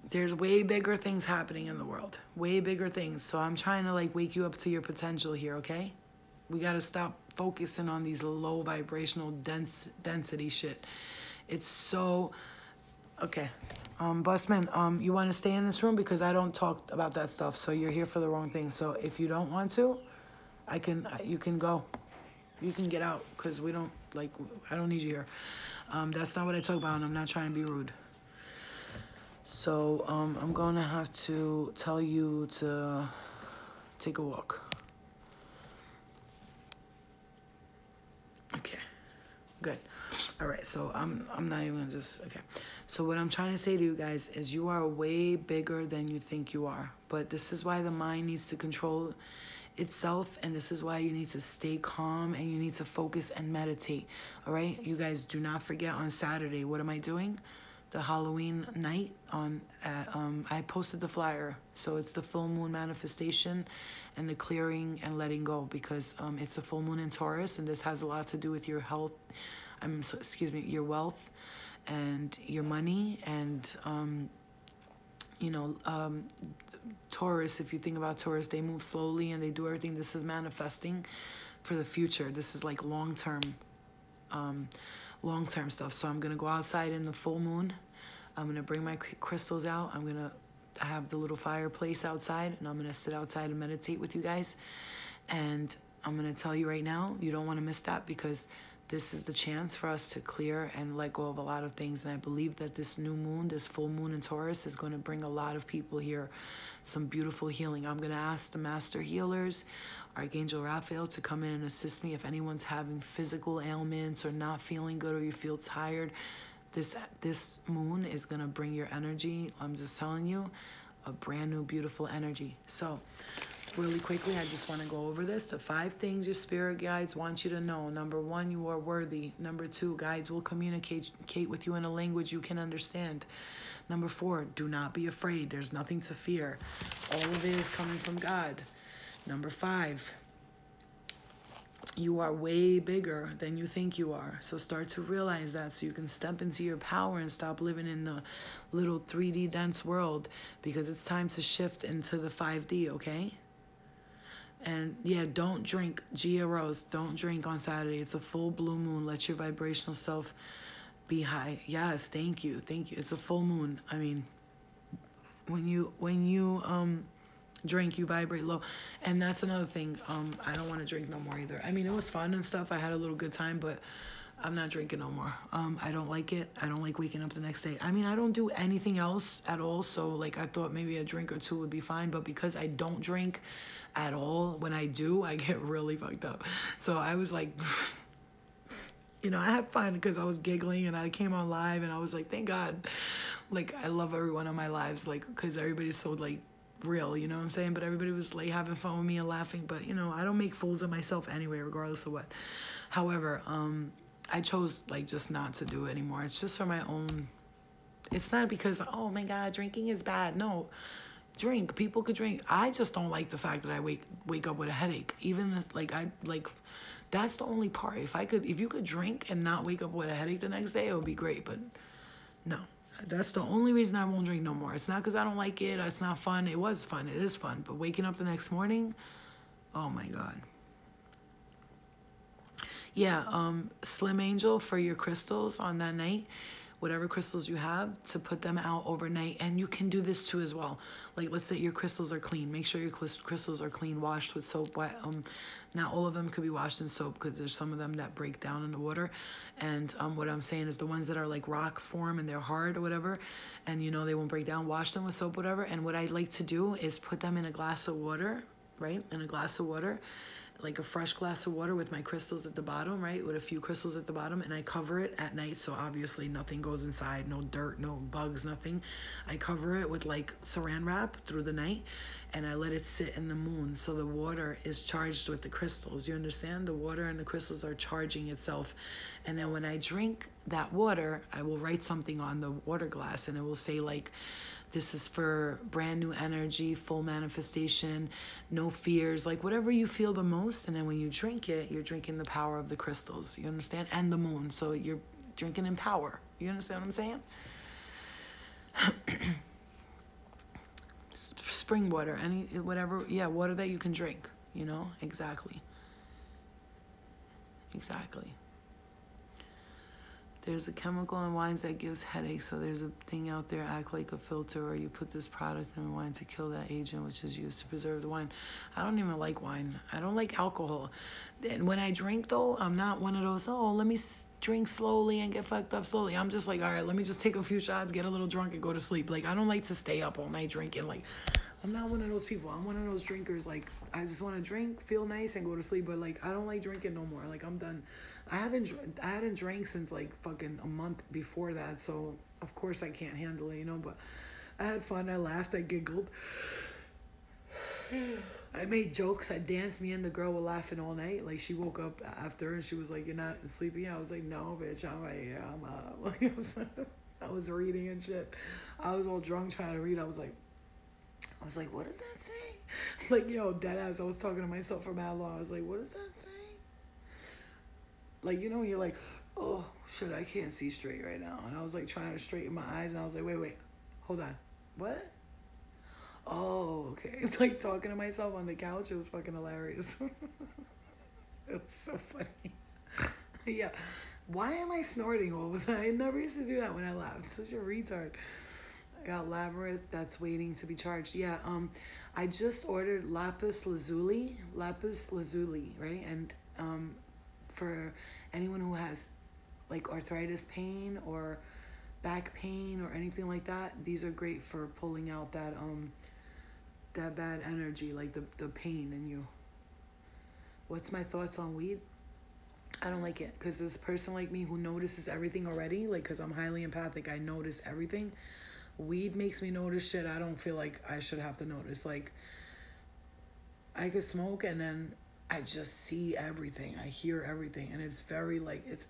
there's way bigger things happening in the world. Way bigger things. So I'm trying to like wake you up to your potential here, okay? We got to stop focusing on these low vibrational density shit. It's so... Okay. Busman, you want to stay in this room? Because I don't talk about that stuff. So you're here for the wrong thing. So if you don't want to, you can go. You can get out, because I don't need you here. That's not what I talk about, and I'm not trying to be rude. So I'm going to have to tell you to take a walk. Okay, good. All right, so I'm not even gonna just, okay. So what I'm trying to say to you guys is you are way bigger than you think you are. But this is why the mind needs to control itself, and this is why you need to stay calm and you need to focus and meditate. All right, you guys, do not forget on Saturday, what am I doing? The Halloween night I posted the flyer. So it's the full moon manifestation and the clearing and letting go, because it's a full moon in Taurus, and this has a lot to do with your health. Your wealth and your money, and Taurus, if you think about Taurus, they move slowly and they do everything. This is manifesting for the future. This is like long-term stuff. So I'm going to go outside in the full moon. I'm going to bring my crystals out. I'm going to have the little fireplace outside, and I'm going to sit outside and meditate with you guys. And I'm going to tell you right now, you don't want to miss that, because this is the chance for us to clear and let go of a lot of things. And I believe that this new moon, this full moon in Taurus, is going to bring a lot of people here some beautiful healing. I'm going to ask the master healers, Archangel Raphael, to come in and assist me. If anyone's having physical ailments or not feeling good, or you feel tired, this moon is going to bring your energy. I'm just telling you, a brand new, beautiful energy. So really quickly, I just want to go over this. The 5 things your spirit guides want you to know. Number 1, you are worthy. Number 2, guides will communicate with you in a language you can understand. Number 4, do not be afraid. There's nothing to fear. All of it is coming from God. Number 5, you are way bigger than you think you are. So start to realize that, so you can step into your power and stop living in the little 3D dense world, because it's time to shift into the 5D, okay? And yeah, don't drink. Gia Rose, don't drink on Saturday. It's a full blue moon. Let your vibrational self be high. Yes, thank you. It's a full moon. I mean, when you drink, you vibrate low. And that's another thing. I don't want to drink no more either. I mean, it was fun and stuff. I had a little good time, but I'm not drinking no more. I don't like it. I don't like waking up the next day. I mean, I don't do anything else at all. So like, I thought maybe a drink or 2 would be fine, but because I don't drink at all, when I do, I get really fucked up. So I was like, I had fun because I was giggling, and I came on live, and I was like, thank God. Like, I love every one of my lives, like, because everybody's so like real, you know what I'm saying? But everybody was like having fun with me and laughing. But I don't make fools of myself anyway, regardless of what. However, I chose like just not to do it anymore. It's just for my own. It's not because, oh my God, drinking is bad. No, drink. People could drink. I just don't like the fact that I wake up with a headache. Even this, that's the only part. If you could drink and not wake up with a headache the next day, it would be great. But no, that's the only reason I won't drink no more. It's not because I don't like it. It's not fun. It was fun. It is fun. But waking up the next morning, oh my God. Yeah, Slim Angel, for your crystals on that night, whatever crystals you have, to put them out overnight. And you can do this too as well. Like, let's say your crystals are clean. Make sure your crystals are clean, washed with soap. Not all of them could be washed in soap, because there's some of them that break down in the water. And what I'm saying is the ones that are like rock form and they're hard or whatever, and they won't break down, wash them with soap, whatever. And what I like to do is put them in a glass of water, right? In a glass of water, like a fresh glass of water with my crystals at the bottom, right? With a few crystals at the bottom, and I cover it at night, so obviously nothing goes inside, no dirt, no bugs, nothing. I cover it with like saran wrap through the night, and I let it sit in the moon, so the water is charged with the crystals. You understand? The water and the crystals are charging itself. And then when I drink that water, I will write something on the water glass, and it will say like, this is for brand new energy, full manifestation, no fears, like whatever you feel the most. And then when you drink it, you're drinking the power of the crystals. You understand? And the moon. So you're drinking in power. You understand what I'm saying? Spring water, whatever. Yeah, water that you can drink. Exactly. There's a chemical in wines that gives headaches, so there's a thing out there, act like a filter, or you put this product in wine to kill that agent, which is used to preserve the wine. I don't even like wine. I don't like alcohol. And when I drink, though, I'm not one of those, let me drink slowly and get fucked up slowly. I'm just like, all right, let me just take a few shots, get a little drunk, and go to sleep. Like, I don't like to stay up all night drinking. Like, I'm not one of those people. I'm one of those drinkers, like, I just want to drink, feel nice, and go to sleep. But, like, I don't like drinking no more. Like, I'm done. I hadn't drank since, like, fucking a month before that. So, of course, I can't handle it, But I had fun. I laughed. I giggled. I made jokes. I danced. Me and the girl were laughing all night. Like, she woke up after, and she was like, you're not sleepy? I was like, no, bitch. I'm right here. I'm up. I was reading and shit. I was all drunk trying to read. I was like, what does that say? Like, yo, deadass. I was talking to myself for mad long. I was like, what does that say? Like, you're like, Oh, shit, I can't see straight right now. And I was like trying to straighten my eyes, and I was like, wait, hold on. What? Oh, okay. It's like talking to myself on the couch. It was fucking hilarious. It was so funny. Yeah. Why am I snorting all the time? I never used to do that when I laughed. Such a retard. I got Labyrinth that's waiting to be charged. Yeah, I just ordered lapis lazuli, right? And for anyone who has like arthritis pain or back pain or anything like that, these are great for pulling out that bad energy, like the pain in you. What's my thoughts on weed? I don't like it because this person like me who notices everything already, like because I'm highly empathic, I notice everything. Weed makes me notice shit I don't feel like I should have to notice. Like, I could smoke and then I just see everything. I hear everything. And it's very, like, it's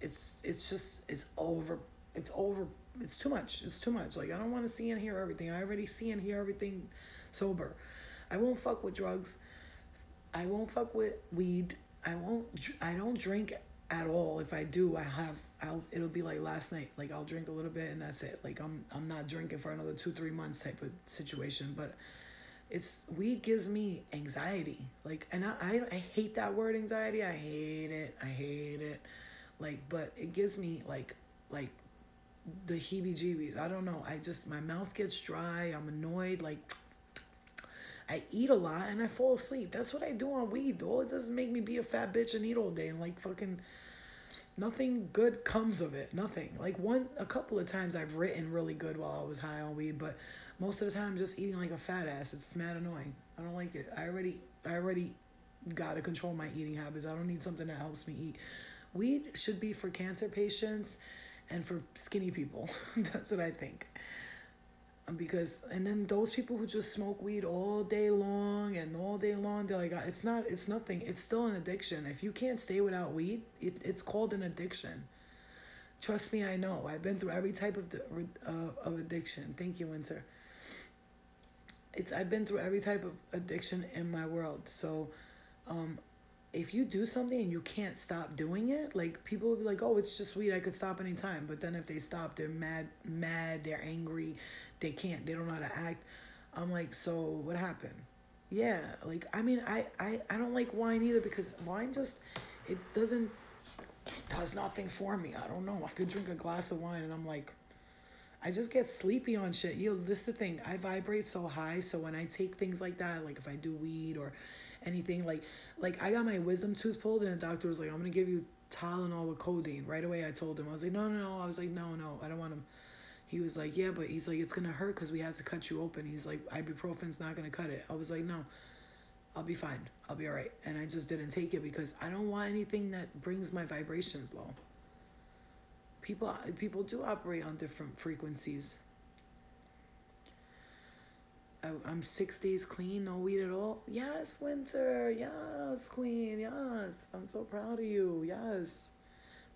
over. It's too much. It's too much. Like, I don't want to see and hear everything. I already see and hear everything sober. I won't fuck with drugs. I won't fuck with weed. I don't drink at all. If I do, it'll be like last night. Like, I'll drink a little bit and that's it. Like, I'm not drinking for another 2-3 months type of situation. But weed gives me anxiety. Like, and I hate that word anxiety. I hate it. Like, but it gives me like the heebie-jeebies. I don't know. My mouth gets dry. I'm annoyed. Like, I eat a lot and I fall asleep. That's what I do on weed. All it does is make me be a fat bitch and eat all day and like fucking nothing good comes of it. Nothing. Like a couple of times I've written really good while I was high on weed, but most of the time just eating like a fat ass. It's mad annoying. I don't like it. I already gotta control my eating habits. I don't need something that helps me eat. Weed should be for cancer patients and for skinny people. That's what I think. And then those people who just smoke weed all day long, they're like, it's nothing. It's still an addiction. If you can't stay without weed, it's called an addiction. Trust me, I know. I've been through every type of addiction. Thank you, Winter. I've been through every type of addiction in my world. So, if you do something and you can't stop doing it, like people will be like, oh, it's just weed, I could stop anytime. But then if they stop, they're mad, they're angry, they don't know how to act. I'm like, so what happened? Yeah, like, I mean, I don't like wine either because wine it does nothing for me. I don't know. I could drink a glass of wine and I'm like, I just get sleepy on shit. This is the thing. I vibrate so high, so when I take things like that, like if I do weed or anything, like I got my wisdom tooth pulled and the doctor was like, I'm gonna give you Tylenol with codeine. Right away I told him. I was like, no. I was like, no, I don't want him. He was like, yeah, but he's like, it's gonna hurt because we had to cut you open. He's like, ibuprofen's not gonna cut it. I was like, no, I'll be fine. I'll be all right. And I just didn't take it because I don't want anything that brings my vibrations low. People do operate on different frequencies. I'm 6 days clean, no weed at all. Yes, Winter. Yes, Queen. Yes. I'm so proud of you. Yes.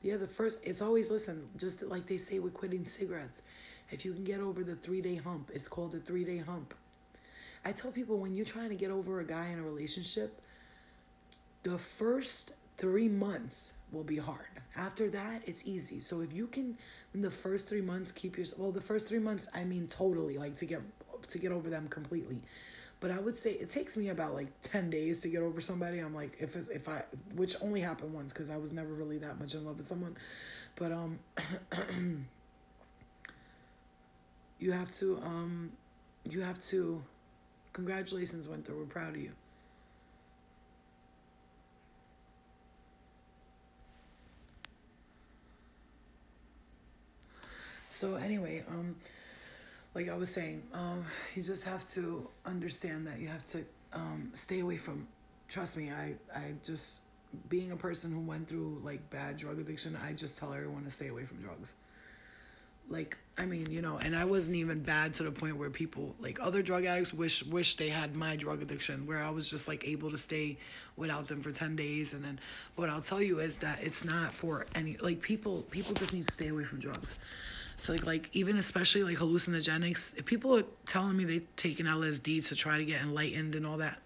Yeah, it's always, listen, just like they say with quitting cigarettes. If you can get over the 3-day hump, it's called the 3-day hump. I tell people when you're trying to get over a guy in a relationship, the first 3 months will be hard. After that, it's easy. So if you can, in the first 3 months, the first 3 months, I mean totally, like to get over them completely. But I would say it takes me about like 10 days to get over somebody. I'm like, which only happened once because I was never really that much in love with someone. But you have to, congratulations, Winter. We're proud of you. So anyway, like I was saying, you just have to understand that you have to stay away from, trust me, I just, being a person who went through like bad drug addiction, I just tell everyone to stay away from drugs. Like, I mean, and I wasn't even bad to the point where people, like other drug addicts wish they had my drug addiction, where I was just like able to stay without them for 10 days. And then what I'll tell you is that it's not for any, like people just need to stay away from drugs. So like even especially like hallucinogenics, if people are telling me they're taking LSD to try to get enlightened and all that,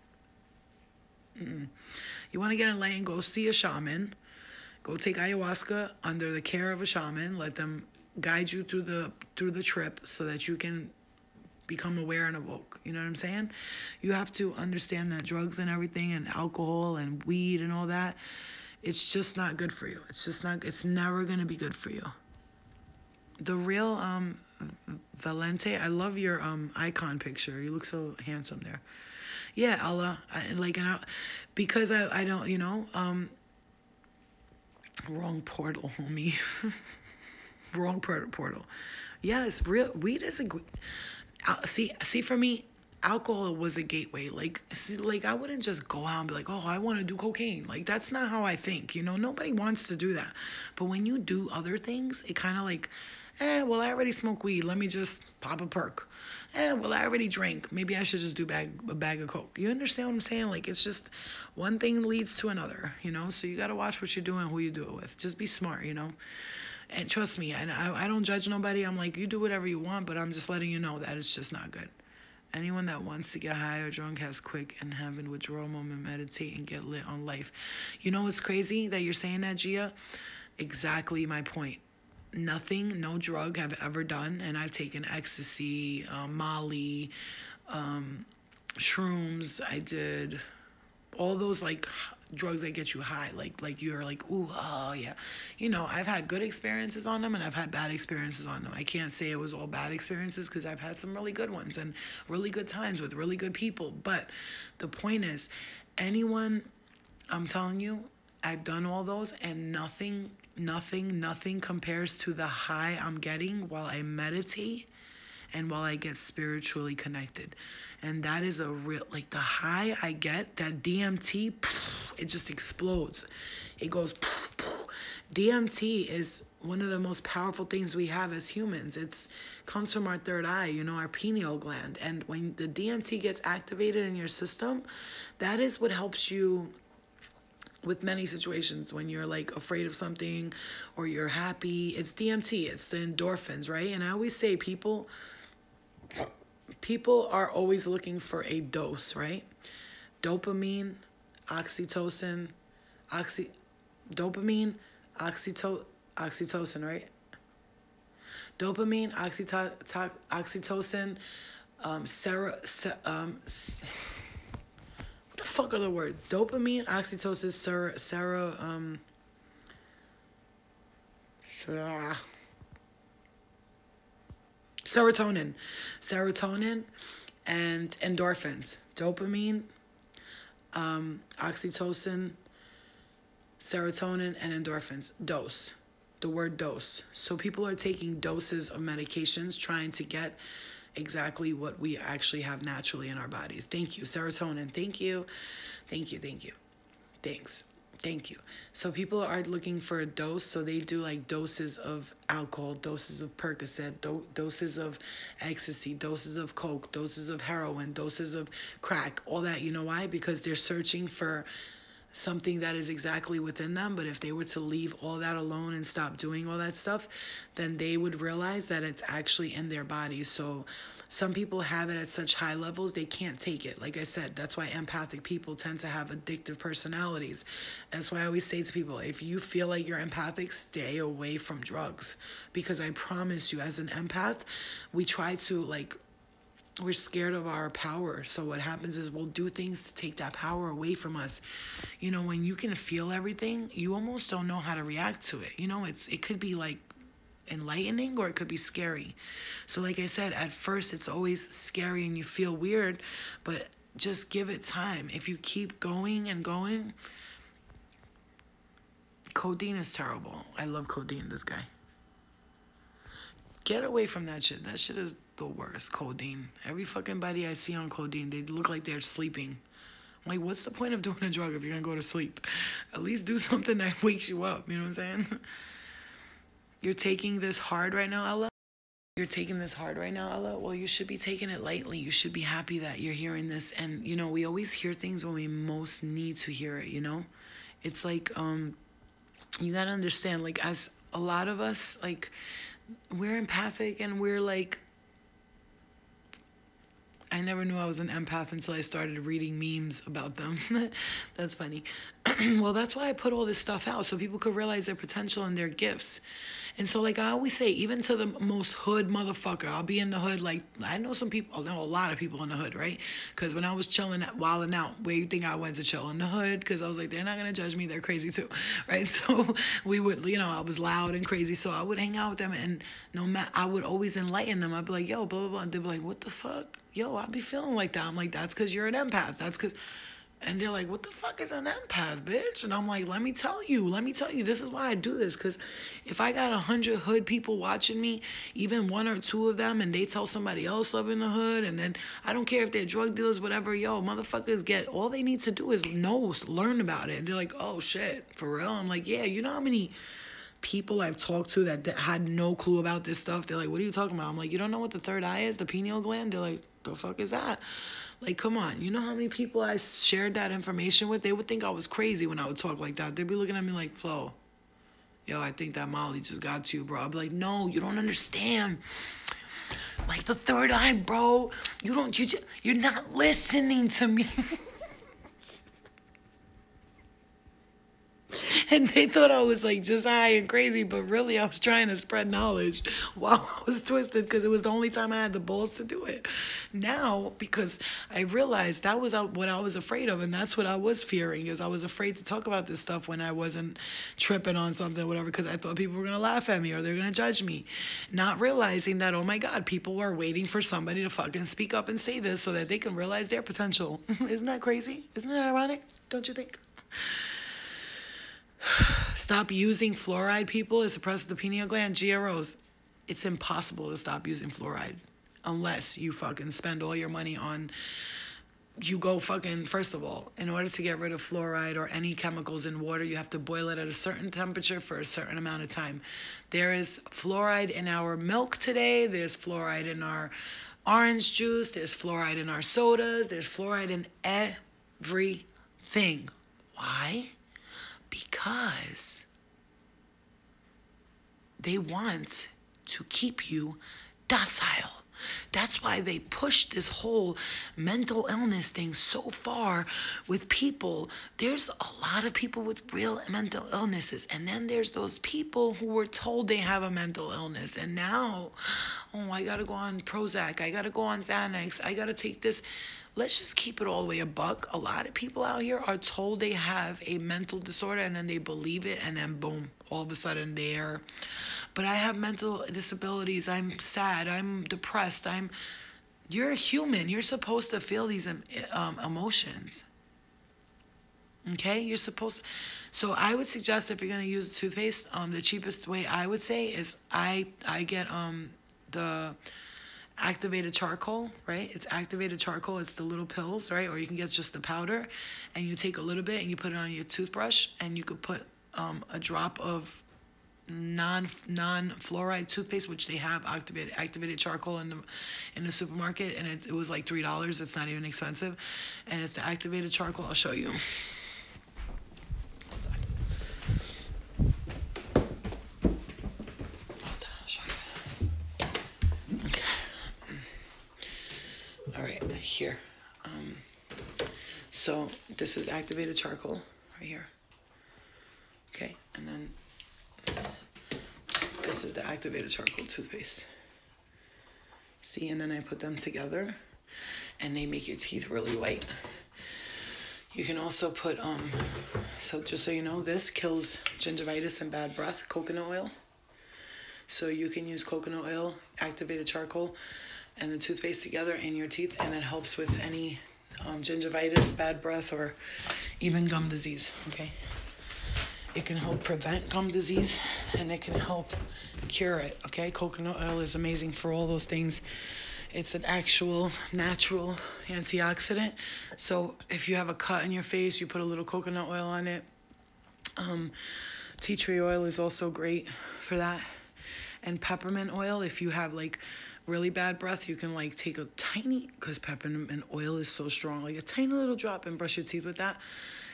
you want to get enlightened, go see a shaman. Go take ayahuasca under the care of a shaman. Let them guide you through the trip so that you can become aware and awoke. You know what I'm saying? You have to understand that drugs and everything and alcohol and weed and all that, it's just not good for you. It's never going to be good for you. The real Valente, I love your icon picture. You look so handsome there. Yeah, Allah, because I don't, wrong portal, homie. Wrong portal. Yes, real weed is see for me, alcohol was a gateway. Like I wouldn't just go out and be like, oh, I want to do cocaine. Like, that's not how I think. Nobody wants to do that. But when you do other things, it kind of like, well, I already smoke weed. Let me just pop a perk. Well, I already drank. Maybe I should just do a bag of Coke. You understand what I'm saying? Like, it's just one thing leads to another, So you got to watch what you're doing, who you do it with. Just be smart, And trust me, and I don't judge nobody. I'm like, you do whatever you want, but I'm just letting you know that it's just not good. Anyone that wants to get high or drunk has quick and have a withdrawal moment, meditate, and get lit on life. You know what's crazy that you're saying that, Gia? Exactly my point. Nothing, no drug have ever done, and I've taken ecstasy, Molly, shrooms. I did all those drugs that get you high, like you're like, ooh, oh yeah. I've had good experiences on them and I've had bad experiences on them. I can't say it was all bad experiences because I've had some really good ones and really good times with really good people. But the point is, I'm telling you, I've done all those and nothing compares to the high I'm getting while I meditate and while I get spiritually connected. And that is a real, the high I get, that DMT, it just explodes. It goes, DMT is one of the most powerful things we have as humans. It comes from our third eye, our pineal gland. And when the DMT gets activated in your system, that is what helps you with many situations when you're afraid of something or you're happy. It's DMT, it's the endorphins, right? And I always say people are always looking for a dose, right? Dopamine, oxytocin, oxytocin, right? Dopamine, oxytocin, what the fuck are the words? Dopamine, oxytocin, serotonin, and endorphins. Dopamine, oxytocin, serotonin, and endorphins. Dose. The word dose. So people are taking doses of medications trying to get exactly what we actually have naturally in our bodies. Thank you. Serotonin. Thank you. Thanks. Thank you. So people are looking for a dose, so they do doses of alcohol, doses of Percocet, doses of ecstasy, doses of Coke, doses of heroin, doses of crack, all that. You know why? Because they're searching for something that is exactly within them. But if they were to leave all that alone and stop doing all that stuff, then they would realize that it's actually in their bodies. So some people have it at such high levels, they can't take it. Like I said, that's why empathic people tend to have addictive personalities. That's why I always say to people, if you feel like you're empathic, stay away from drugs. Because I promise you, as an empath, we try to we're scared of our power. So what happens is we'll do things to take that power away from us. When you can feel everything, you almost don't know how to react to it. It could be enlightening or it could be scary. So like I said, at first it's always scary and you feel weird, but just give it time. If you keep going and going, codeine is terrible. I love codeine, this guy. Get away from that shit. That shit is the worst, codeine. Every fucking body I see on codeine, they look like they're sleeping. I'm like, what's the point of doing a drug if you're gonna go to sleep? At least do something that wakes you up, you know what I'm saying? You're taking this hard right now, Ella? Well, you should be taking it lightly. You should be happy that you're hearing this. And, we always hear things when we most need to hear it, It's you gotta understand, as a lot of us, we're empathic and we're I never knew I was an empath until I started reading memes about them. That's funny. Well, that's why I put all this stuff out, so people could realize their potential and their gifts. And so, like I always say, even to the most hood motherfucker, I'll be in the hood. Like, I know some people, I know a lot of people in the hood, right? Because when I was chilling, wilding out, where you think I went to chill? In the hood? Because I was like, they're not going to judge me. They're crazy too, right? So we would, I was loud and crazy. So I would hang out with them, and no matter, I would always enlighten them. I'd be like, yo, blah, blah, blah. And they'd be like, what the fuck? Yo, I be feeling like that. I'm like, that's because you're an empath. That's because... And they're like, what the fuck is an empath, bitch? And I'm like, let me tell you, this is why I do this. Because if I got 100 hood people watching me, even 1 or 2 of them, and they tell somebody else up in the hood, and then I don't care if they're drug dealers, whatever, yo, motherfuckers all they need to do is learn about it. And they're like, oh, shit, for real? I'm like, yeah, you know how many people I've talked to that had no clue about this stuff? They're like, what are you talking about? I'm like, you don't know what the third eye is, the pineal gland? They're like, the fuck is that? Like, come on. You know how many people I shared that information with? They would think I was crazy when I would talk like that. They'd be looking at me like, Flo, yo, I think that Molly just got to you, bro. I'd be like, no, you don't understand. Like, the third eye, bro. You're not listening to me. And they thought I was like just high and crazy, but really I was trying to spread knowledge while I was twisted, because it was the only time I had the balls to do it. Now, because I realized that was what I was afraid of, and that's what I was fearing, is I was afraid to talk about this stuff when I wasn't tripping on something or whatever, because I thought people were going to laugh at me or they're going to judge me. Not realizing that, oh my God, people are waiting for somebody to fucking speak up and say this so that they can realize their potential. Isn't that crazy? Isn't that ironic? Don't you think? Stop using fluoride, people. It suppresses the pineal gland. GROs. It's impossible to stop using fluoride unless you fucking spend all your money on... You go fucking... First of all, in order to get rid of fluoride or any chemicals in water, you have to boil it at a certain temperature for a certain amount of time. There is fluoride in our milk today. There's fluoride in our orange juice. There's fluoride in our sodas. There's fluoride in everything. Why? Because they want to keep you docile. That's why they push this whole mental illness thing so far with people. There's a lot of people with real mental illnesses. And then there's those people who were told they have a mental illness. And now, oh, I got to go on Prozac. I got to go on Xanax. I got to take this. Let's just keep it all the way a buck. A lot of people out here are told they have a mental disorder, and then they believe it, and then boom, all of a sudden they're... But I have mental disabilities. I'm sad. I'm depressed. You're a human. You're supposed to feel these emotions. Okay? You're supposed... So I would suggest, if you're going to use toothpaste, the cheapest way I would say is I get the... activated charcoal, right? It's activated charcoal. It's the little pills, right? Or you can get just the powder, and you take a little bit and you put it on your toothbrush, and you could put a drop of non-fluoride toothpaste, which they have activated charcoal in the supermarket, and it was like $3. It's not even expensive, and it's the activated charcoal. I'll show you. All right, here. So this is activated charcoal right here. Okay, and then this is the activated charcoal toothpaste. See, and then I put them together, and they make your teeth really white. You can also put, so just so you know, this kills gingivitis and bad breath, coconut oil. So you can use coconut oil, activated charcoal, and the toothpaste together in your teeth, and it helps with any gingivitis, bad breath, or even gum disease, okay? It can help prevent gum disease, and it can help cure it, okay? Coconut oil is amazing for all those things. It's an actual natural antioxidant. So if you have a cut in your face, you put a little coconut oil on it. Tea tree oil is also great for that. And peppermint oil, if you have like really bad breath, you can like take a tiny, because peppermint oil is so strong, like a tiny little drop, and brush your teeth with that,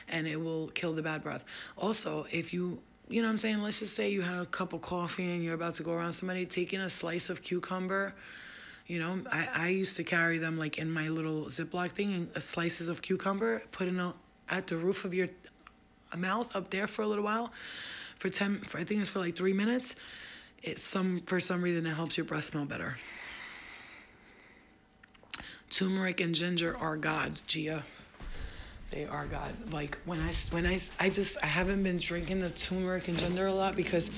and it will kill the bad breath. Also, if you know what I'm saying, let's just say you had a cup of coffee and you're about to go around somebody, taking a slice of cucumber You know, I used to carry them like in my little Ziploc thing, and slices of cucumber, put in at the roof of your mouth up there for a little while, for I think it's for like 3 minutes. For some reason it helps your breath smell better. Turmeric and ginger are God, Gia. They are God. Like I haven't been drinking the turmeric and ginger a lot because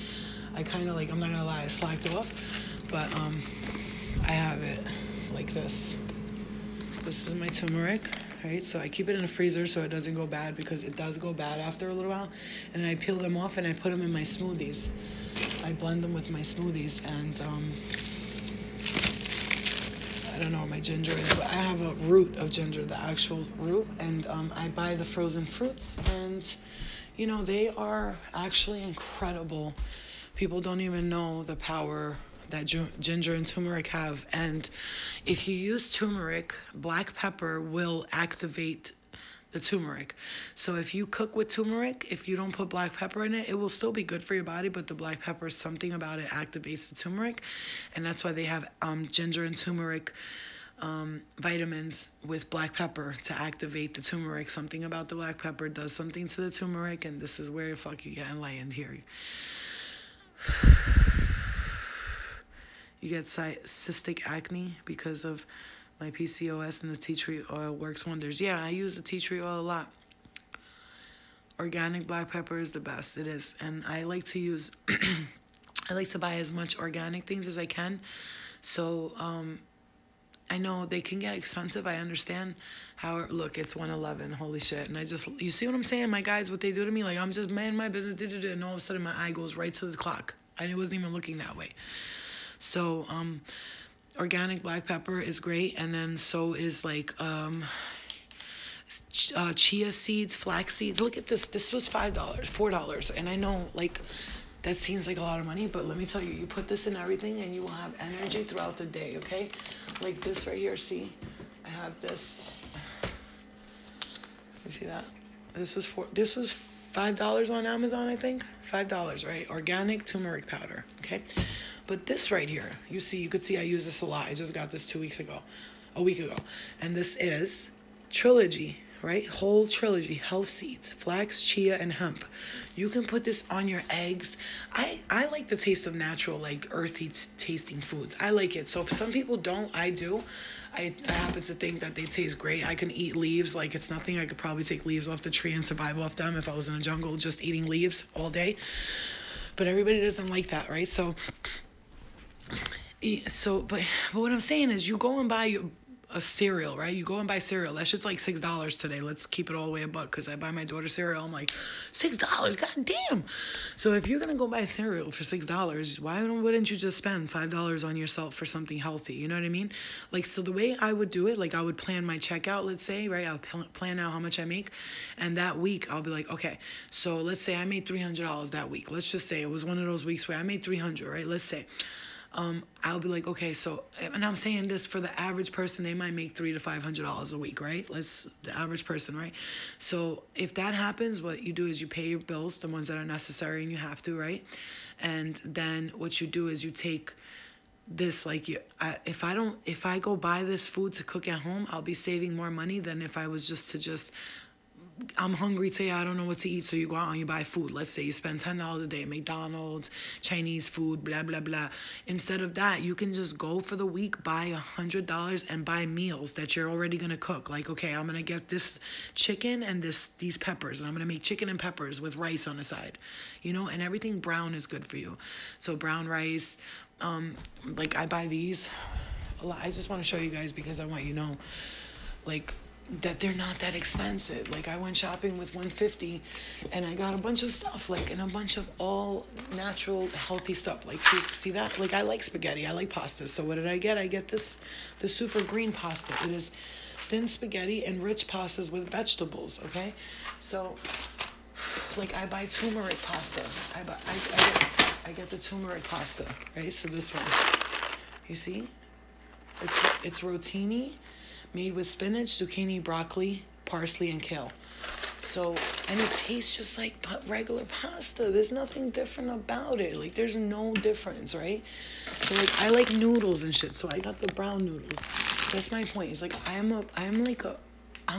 I kind of like, I'm not gonna lie, I slacked off. But I have it like this. This is my turmeric, right? So I keep it in the freezer so it doesn't go bad, because it does go bad after a little while. And then I peel them off and I put them in my smoothies. I blend them with my smoothies, and I don't know what my ginger is, but I have a root of ginger, the actual root, and I buy the frozen fruits, and you know, they are actually incredible. People don't even know the power that ginger and turmeric have. And if you use turmeric, black pepper will activate the turmeric. So if you cook with turmeric, if you don't put black pepper in it, it will still be good for your body, but the black pepper, something about it activates the turmeric. And that's why they have ginger and turmeric vitamins with black pepper to activate the turmeric. Something about the black pepper does something to the turmeric, and this is where the fuck you get enlightened here. You get cystic acne because of my PCOS, and the tea tree oil works wonders. Yeah, I use the tea tree oil a lot. Organic black pepper is the best. It is. And I like to use, I like to buy as much organic things as I can. So I know they can get expensive. I understand how, look, it's 111. Holy shit. And you see what I'm saying? My guys, what they do to me, like I'm just man my business, and all of a sudden my eye goes right to the clock. I wasn't even looking that way. So, organic black pepper is great, and then so is like chia seeds, flax seeds. Look at this. This was $4, and I know like that seems like a lot of money, but let me tell you, you put this in everything, and you will have energy throughout the day. Okay, like this right here. See, I have this. You see that? This was $5 on Amazon, I think. $5, right? Organic turmeric powder. Okay. But this right here, you could see I use this a lot. I just got this a week ago. And this is Trilogy, right? Whole Trilogy, health seeds, flax, chia, and hemp. You can put this on your eggs. I like the taste of natural, like earthy tasting foods. I like it. So if some people don't, I do. I happen to think that they taste great. I can eat leaves like it's nothing. I could probably take leaves off the tree and survive off them if I was in a jungle just eating leaves all day. But everybody doesn't like that, right? But what I'm saying is, you go and buy a cereal, right? You go and buy cereal. That shit's like $6 today. Let's keep it all the way a buck, because I buy my daughter cereal. I'm like, $6, god damn. So if you're gonna go buy cereal for $6, wouldn't you just spend $5 on yourself for something healthy? You know what I mean? Like, so the way I would do it, like I would plan my checkout, let's say, right? I'll plan out how much I make, and that week I'll be like, okay, so let's say I made $300 that week. Let's just say it was one of those weeks where I made $300, right? Let's say. I'll be like, okay, so, and I'm saying this for the average person, they might make $300 to $500 a week, right? The average person, right? So if that happens, what you do is you pay your bills, the ones that are necessary and you have to, right? And then what you do is you take this, like, if I go buy this food to cook at home, I'll be saving more money than if I was I'm hungry today, I don't know what to eat, so you go out and you buy food. Let's say you spend $10 a day, McDonald's, Chinese food, blah, blah, blah. Instead of that, you can just go for the week, buy $100 and buy meals that you're already going to cook. Like, okay, I'm going to get this chicken and these peppers, and I'm going to make chicken and peppers with rice on the side, you know, and everything brown is good for you. So brown rice, like I buy these a lot. I just want to show you guys because I want you to know, like, that they're not that expensive. Like, I went shopping with $150 and I got a bunch of stuff, like, and a bunch of all natural healthy stuff. Like, see that? Like, I like spaghetti, I like pasta. So what did I get? I get the super green pasta. It is thin spaghetti and rich pastas with vegetables. Okay, so like I buy turmeric pasta. I get the turmeric pasta, right? So this one, you see, it's rotini, made with spinach, zucchini, broccoli, parsley, and kale. So, and it tastes just like regular pasta. There's nothing different about it. Like, there's no difference, right? So like I like noodles and shit. So I got the brown noodles. That's my point. It's like I'm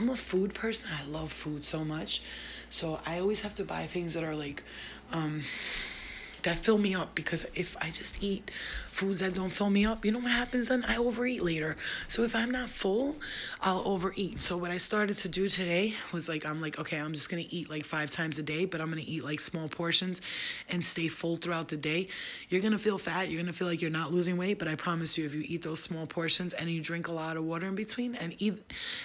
a food person. I love food so much. So I always have to buy things that are like that fill me up, because if I just eat foods that don't fill me up, you know what happens then? I overeat later. So if I'm not full, I'll overeat. So what I started to do today was like, I'm like, okay, I'm just going to eat like 5 times a day, but I'm going to eat like small portions and stay full throughout the day. You're going to feel fat. You're going to feel like you're not losing weight, but I promise you, if you eat those small portions and you drink a lot of water in between and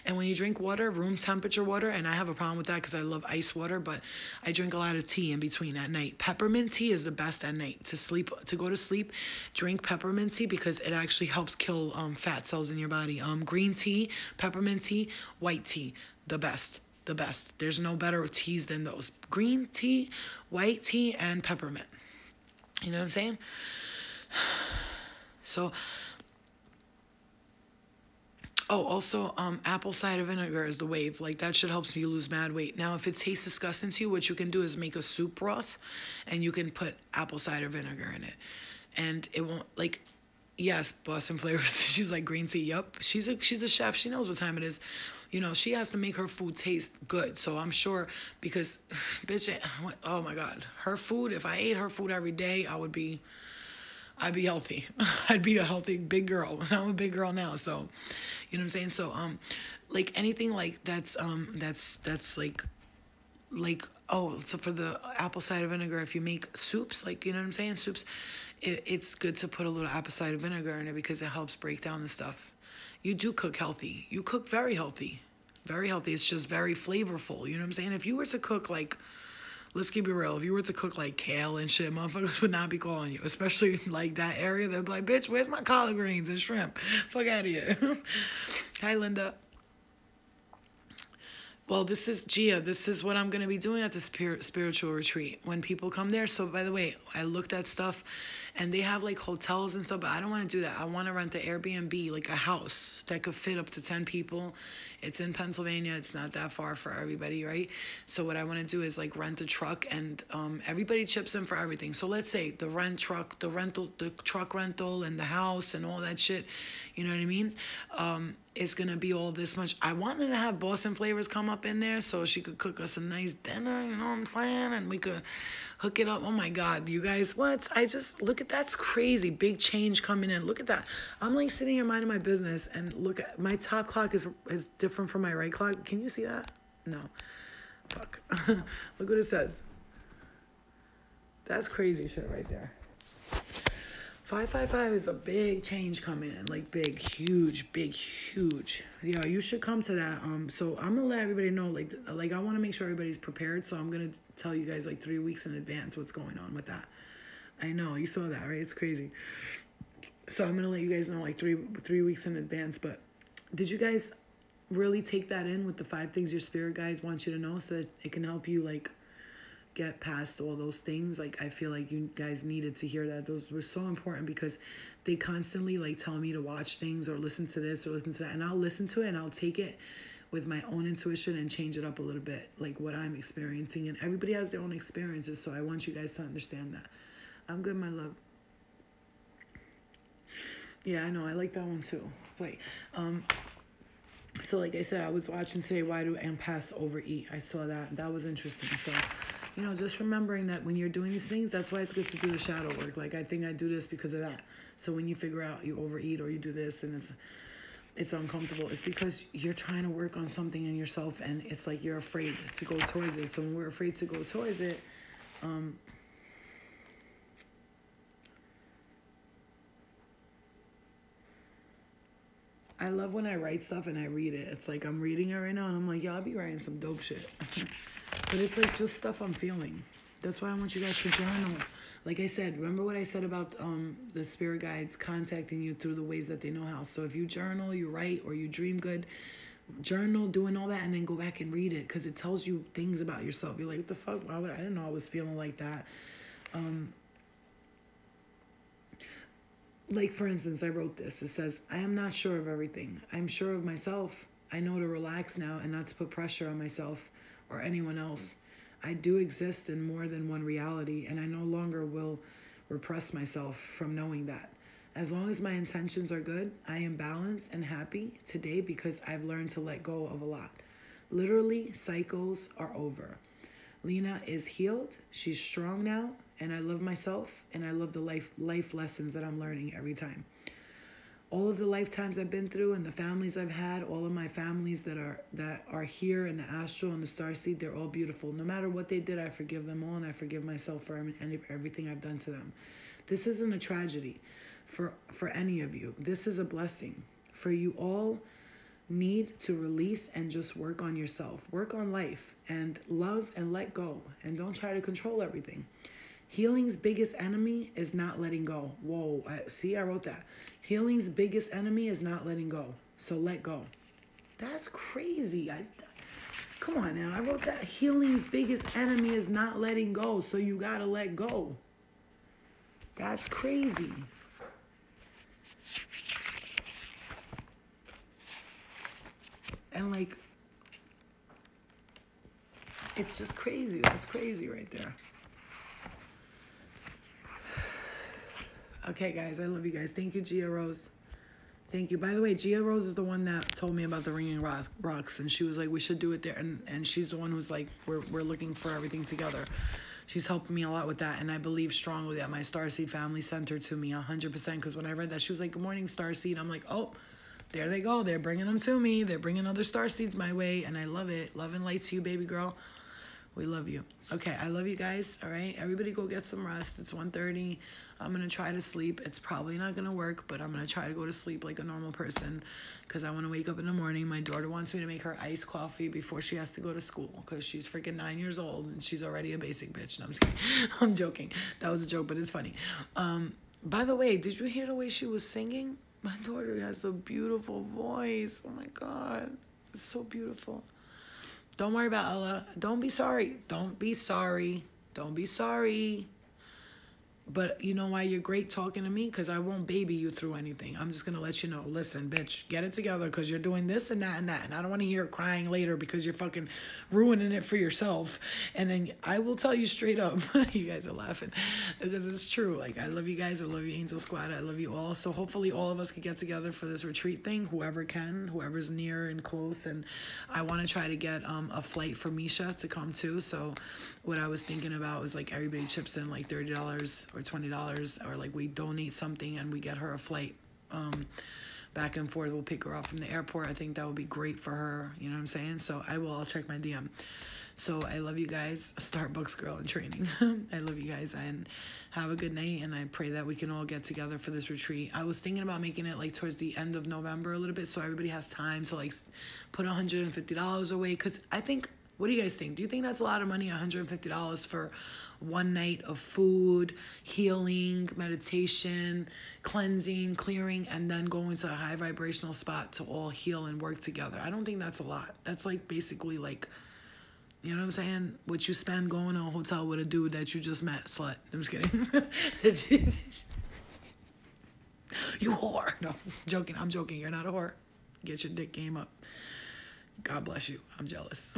when you drink water, room temperature water, and I have a problem with that because I love ice water, but I drink a lot of tea in between at night. Peppermint tea is the best at night to go to sleep. Drink peppermint tea because it actually helps kill fat cells in your body. Green tea, peppermint tea, white tea, the best. There's no better teas than those. Green tea, white tea, and peppermint. You know what I'm saying? So also, apple cider vinegar is the wave. Like, that shit helps you lose mad weight. Now, if it tastes disgusting to you, what you can do is make a soup broth, and you can put apple cider vinegar in it. And it won't, like, yes, Boston Flavors. She's like, green tea, yup. She's a chef. She knows what time it is. You know, she has to make her food taste good. So I'm sure, because, bitch, oh my God. Her food, if I ate her food every day, I'd be healthy. I'd be a healthy big girl. I'm a big girl now, so you know what I'm saying? So like anything like that's so for the apple cider vinegar, if you make soups, like, you know what I'm saying, soups, it's good to put a little apple cider vinegar in it because it helps break down the stuff. You do cook healthy. You cook very healthy. Very healthy. It's just very flavorful. You know what I'm saying? If you were to cook like, let's keep it real. If you were to cook like kale and shit, motherfuckers would not be calling you. Especially like that area. They'd be like, bitch, where's my collard greens and shrimp? Fuck out of here. Hi, Linda. Well, this is Gia. This is what I'm going to be doing at the spiritual retreat when people come there. So, by the way, I looked at stuff and they have like hotels and stuff, but I don't want to do that. I want to rent the Airbnb, like a house that could fit up to 10 people. It's in Pennsylvania. It's not that far for everybody, right? So what I want to do is like rent a truck, and everybody chips in for everything. So let's say the truck rental and the house and all that shit, you know what I mean? It's going to be all this much. I wanted to have Boston Flavors come up in there so she could cook us a nice dinner, you know what I'm saying? And we could hook it up. Oh my God, you guys, what? I just, look at, that's crazy. Big change coming in. Look at that. I'm like sitting here minding my business, and look at, my top clock is different from my right clock. Can you see that? No. Fuck. Look what it says. That's crazy shit right there. 555 is a big change coming in, like big, huge. Yeah, you should come to that. So I'm gonna let everybody know, like I want to make sure everybody's prepared. So I'm gonna tell you guys like 3 weeks in advance what's going on with that. I know you saw that, right? It's crazy. So I'm gonna let you guys know like three weeks in advance. But did you guys really take that in with the 5 things your spirit guides want you to know, so that it can help you like get past all those things? Like, I feel like you guys needed to hear that. Those were so important because they constantly like tell me to watch things or listen to this or listen to that, and I'll listen to it and I'll take it with my own intuition and change it up a little bit, like what I'm experiencing. And everybody has their own experiences, so I want you guys to understand that. I'm good, my love. Yeah, I know, I like that one too. Wait, so like I said, I was watching today, why do empaths overeat? I saw that. That was interesting. So, you know, just remembering that when you're doing these things, that's why it's good to do the shadow work. Like, I think I do this because of that. So when you figure out you overeat or you do this and it's uncomfortable, it's because you're trying to work on something in yourself, and it's like you're afraid to go towards it. So when we're afraid to go towards it, I love when I write stuff and I read it. It's like I'm reading it right now and I'm like, yeah, I'll be writing some dope shit. But it's like just stuff I'm feeling. That's why I want you guys to journal. Like I said, remember what I said about the spirit guides contacting you through the ways that they know how. So if you journal, you write, or you dream good, journal, doing all that, and then go back and read it, because it tells you things about yourself. You're like, what the fuck? Why would I didn't know I was feeling like that. Like, for instance, I wrote this. It says, I am not sure of everything. I'm sure of myself. I know to relax now and not to put pressure on myself or anyone else. I do exist in more than one reality, and I no longer will repress myself from knowing that. As long as my intentions are good, I am balanced and happy today because I've learned to let go of a lot. Literally, cycles are over. Lena is healed. She's strong now, and I love myself, and I love the life lessons that I'm learning every time. All of the lifetimes I've been through and the families I've had, all of my families that are here in the astral and the starseed, they're all beautiful. No matter what they did, I forgive them all, and I forgive myself for everything I've done to them. This isn't a tragedy for any of you. This is a blessing. For you all need to release and just work on yourself. Work on life and love and let go. And don't try to control everything. Healing's biggest enemy is not letting go. Whoa, see, I wrote that. Healing's biggest enemy is not letting go. So let go. That's crazy. Come on now. I wrote that. Healing's biggest enemy is not letting go. So you got to let go. That's crazy. And like, it's just crazy. That's crazy right there. Okay, guys, I love you guys. Thank you, Gia Rose. Thank you. By the way, Gia Rose is the one that told me about the Ringing Rocks, and she was like, we should do it there. And she's the one who's like, we're looking for everything together. She's helping me a lot with that, and I believe strongly that my Starseed family sent her to me 100%, because when I read that, she was like, good morning, Starseed. I'm like, oh, there they go. They're bringing them to me. They're bringing other Starseeds my way, and I love it. Love and light to you, baby girl. We love you. Okay, I love you guys, all right? Everybody go get some rest. It's 1:30. I'm going to try to sleep. It's probably not going to work, but I'm going to try to go to sleep like a normal person because I want to wake up in the morning. My daughter wants me to make her iced coffee before she has to go to school because she's freaking 9 years old and she's already a basic bitch. No, I'm just kidding. I'm joking. That was a joke, but it's funny. By the way, did you hear the way she was singing? My daughter has a beautiful voice. Oh, my God. It's so beautiful. Don't worry about Ella. Don't be sorry. Don't be sorry. Don't be sorry. But you know why you're great talking to me? Because I won't baby you through anything. I'm just going to let you know. Listen, bitch, get it together because you're doing this and that and that. And I don't want to hear crying later because you're fucking ruining it for yourself. And then I will tell you straight up. You guys are laughing because it's true. Like, I love you guys. I love you, Angel Squad. I love you all. So hopefully all of us can get together for this retreat thing. Whoever can, whoever's near and close. And I want to try to get a flight for Misha to come too. So what I was thinking about was like everybody chips in like $30 or $20, or like we donate something and we get her a flight back and forth. We'll pick her up from the airport. I think that would be great for her. You know what I'm saying? So I'll check my DM. So I love you guys. Starbucks girl in training. I love you guys and have a good night. And I pray that we can all get together for this retreat. I was thinking about making it like towards the end of November a little bit so everybody has time to like put $150 away. Because I think, what do you guys think? Do you think that's a lot of money, $150 for one night of food, healing, meditation, cleansing, clearing, and then going to a high vibrational spot to all heal and work together? I don't think that's a lot. That's like basically like, you know what I'm saying? What you spend going to a hotel with a dude that you just met, slut. I'm just kidding. You whore. No, joking. I'm joking. You're not a whore. Get your dick game up. God bless you. I'm jealous.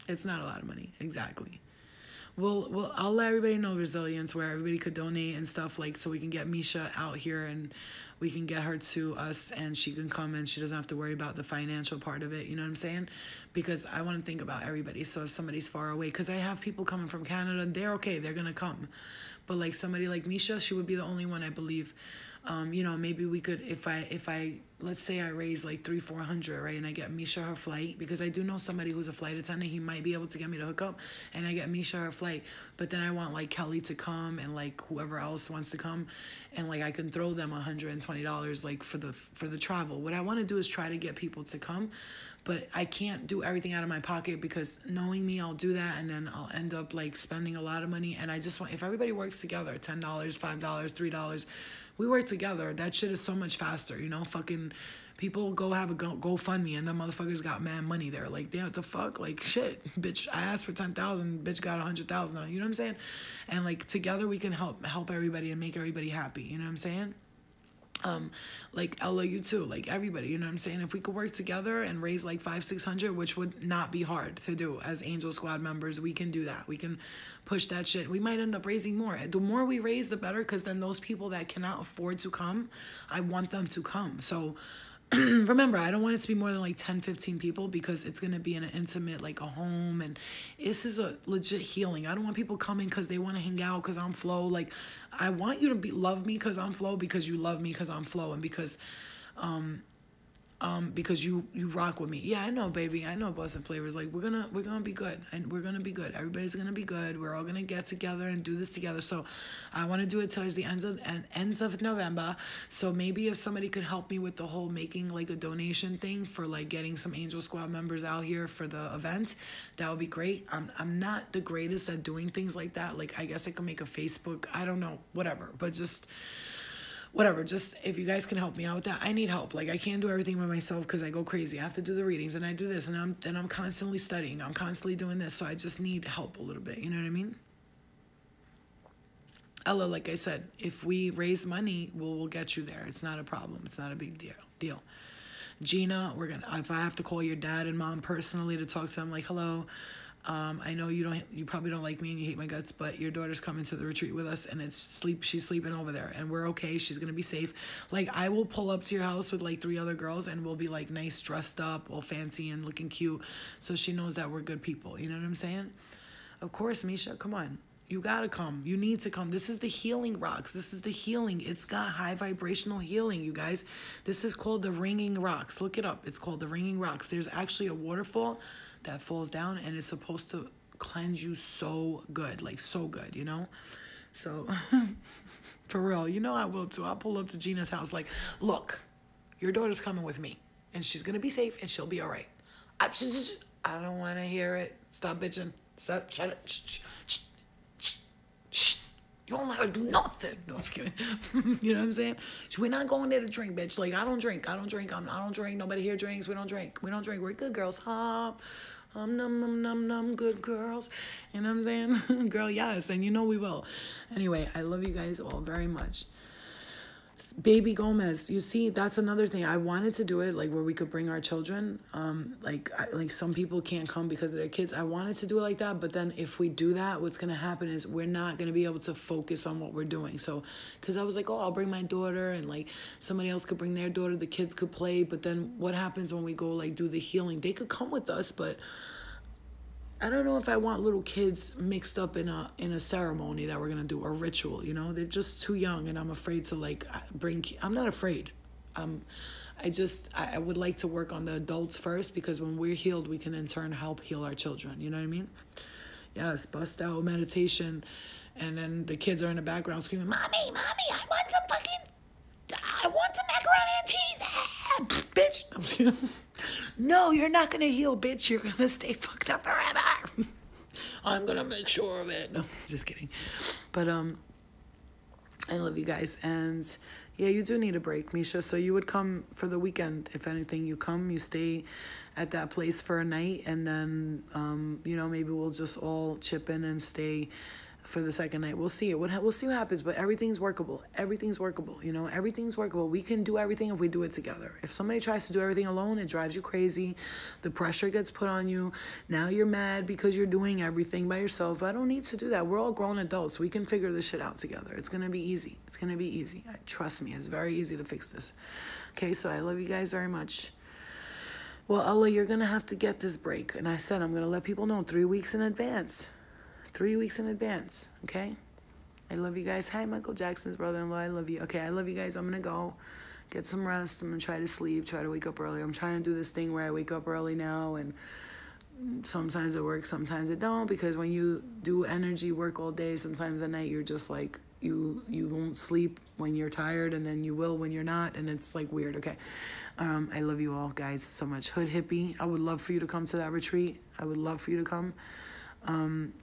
It's not a lot of money. Exactly. Well, I'll let everybody know Resilience where everybody could donate and stuff, like, so we can get Misha out here and we can get her to us and she can come and she doesn't have to worry about the financial part of it. You know what I'm saying? Because I want to think about everybody. So if somebody's far away, because I have people coming from Canada, they're okay. They're going to come. But like somebody like Misha, she would be the only one, I believe. You know, maybe we could, if I let's say I raise like $300-400, right, and I get Misha her flight, because I do know somebody who's a flight attendant. He might be able to get me to hook up, and I get Misha her flight. But then I want like Kelly to come and like whoever else wants to come, and like I can throw them $120 like for the travel. What I want to do is try to get people to come, but I can't do everything out of my pocket because knowing me, I'll do that and then I'll end up like spending a lot of money. And I just want, if everybody works together, $10, $5, $3, we work together. That shit is so much faster, you know. Fucking people go have a GoFundMe and the motherfuckers got mad money there. Like, damn, what the fuck? Like, shit, bitch, I asked for 10,000, bitch got 100,000. You know what I'm saying? And like together we can help everybody and make everybody happy. You know what I'm saying? Like Ella, you too, like everybody, you know what I'm saying? If we could work together and raise like 500-600, which would not be hard to do as Angel Squad members, we can do that. We can push that shit. We might end up raising more. The more we raise, the better, because then those people that cannot afford to come, I want them to come. So remember, I don't want it to be more than like 10-15 people, because it's going to be in an intimate, like a home, and this is a legit healing. I don't want people coming because they want to hang out because I'm Flo. Like, I want you to love me because I'm Flo, because you love me because I'm Flo, and because you rock with me. Yeah, I know, baby. I know, Boston Flavors. Like, we're gonna be good, and we're gonna be good. Everybody's gonna be good. We're all gonna get together and do this together. So, I want to do it towards the ends of November. So maybe if somebody could help me with the whole making like a donation thing for like getting some Angel Squad members out here for the event, that would be great. I'm not the greatest at doing things like that. Like, I guess I could make a Facebook. I don't know, whatever. But just whatever, just if you guys can help me out with that. I need help. Like, I can't do everything by myself because I go crazy. I have to do the readings, and I do this, and I'm constantly studying. I'm constantly doing this, so I just need help a little bit. You know what I mean? Ella, like I said, if we raise money, we'll get you there. It's not a problem. It's not a big deal. Gina, if I have to call your dad and mom personally to talk to them, like, hello, I know you probably don't like me and you hate my guts, but your daughter's coming to the retreat with us, and she's sleeping over there, and we're okay. She's gonna be safe. Like, I will pull up to your house with like 3 other girls, and we'll be like nice, dressed up, all fancy and looking cute, so she knows that we're good people. You know what I'm saying? Of course, Misha, come on. You gotta come. You need to come. This is the healing rocks. This is the healing. It's got high vibrational healing, you guys. This is called the ringing rocks. Look it up. It's called the ringing rocks. There's actually a waterfall that falls down, and it's supposed to cleanse you so good. Like, so good, you know? So, for real, you know I will too. I'll pull up to Gina's house like, look, your daughter's coming with me, and she's gonna be safe, and she'll be all right. I don't want to hear it. Stop bitching. Stop. Shut up. Shh. You don't gotta do nothing. No, I'm just kidding. You know what I'm saying? We're not going there to drink, bitch. Like, I don't drink. I don't drink. Nobody here drinks. We don't drink. We're good girls. Num, good girls. You know what I'm saying? Girl, yes. And you know we will. Anyway, I love you guys all very much. Baby Gomez, you see, that's another thing. I wanted to do it like where we could bring our children. Like some people can't come because of their kids. I wanted to do it like that, but then if we do that, what's gonna happen is we're not gonna be able to focus on what we're doing. So, because I was like, oh, I'll bring my daughter, and like somebody else could bring their daughter. The kids could play, but then what happens when we go like do the healing? They could come with us, but I don't know if I want little kids mixed up in a ceremony that we're gonna do, a ritual. You know, they're just too young, and I'm afraid to like bring. I'm not afraid. I would like to work on the adults first, because when we're healed, we can in turn help heal our children. You know what I mean? Yes, bust out meditation, and then the kids are in the background screaming, "Mommy, I want some macaroni and cheese, bitch." I'm just kidding. No, you're not gonna heal, bitch. You're gonna stay fucked up forever. I'm gonna make sure of it. No, just kidding. But I love you guys, and yeah, you do need a break, Misha. So you would come for the weekend. If anything, you come, you stay at that place for a night, and then maybe we'll just all chip in and stay for the second night. We'll see it. We'll see what happens, but everything's workable. Everything's workable. Everything's workable. We can do everything if we do it together. If somebody tries to do everything alone, it drives you crazy. The pressure gets put on you. Now you're mad because you're doing everything by yourself. I don't need to do that. We're all grown adults. We can figure this shit out together. It's gonna be easy. It's gonna be easy. Trust me, it's very easy to fix this. Okay, so I love you guys very much. Well, Ella, you're gonna have to get this break. And I said I'm gonna let people know 3 weeks in advance. 3 weeks in advance, okay? I love you guys. Hi, Michael Jackson's brother-in-law. I love you. Okay, I love you guys. I'm going to go get some rest. I'm going to try to sleep, try to wake up early. I'm trying to do this thing where I wake up early now, and sometimes it works, sometimes it don't, because when you do energy work all day, sometimes at night you're just like, you won't sleep when you're tired, and then you will when you're not, and it's like weird, okay? I love you all, guys, so much. Hood Hippie, I would love for you to come to that retreat. I would love for you to come.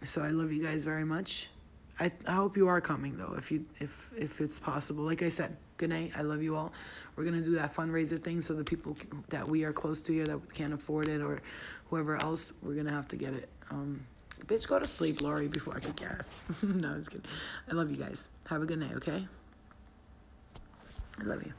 So I love you guys very much. I hope you are coming though, if it's possible. Like I said, good night. I love you all. We're gonna do that fundraiser thing, so the people that we are close to here that can't afford it, or whoever else, we're gonna have to get it. Bitch, go to sleep, Lori, before I get gas. No, I'm just kidding. I love you guys. Have a good night, okay? I love you.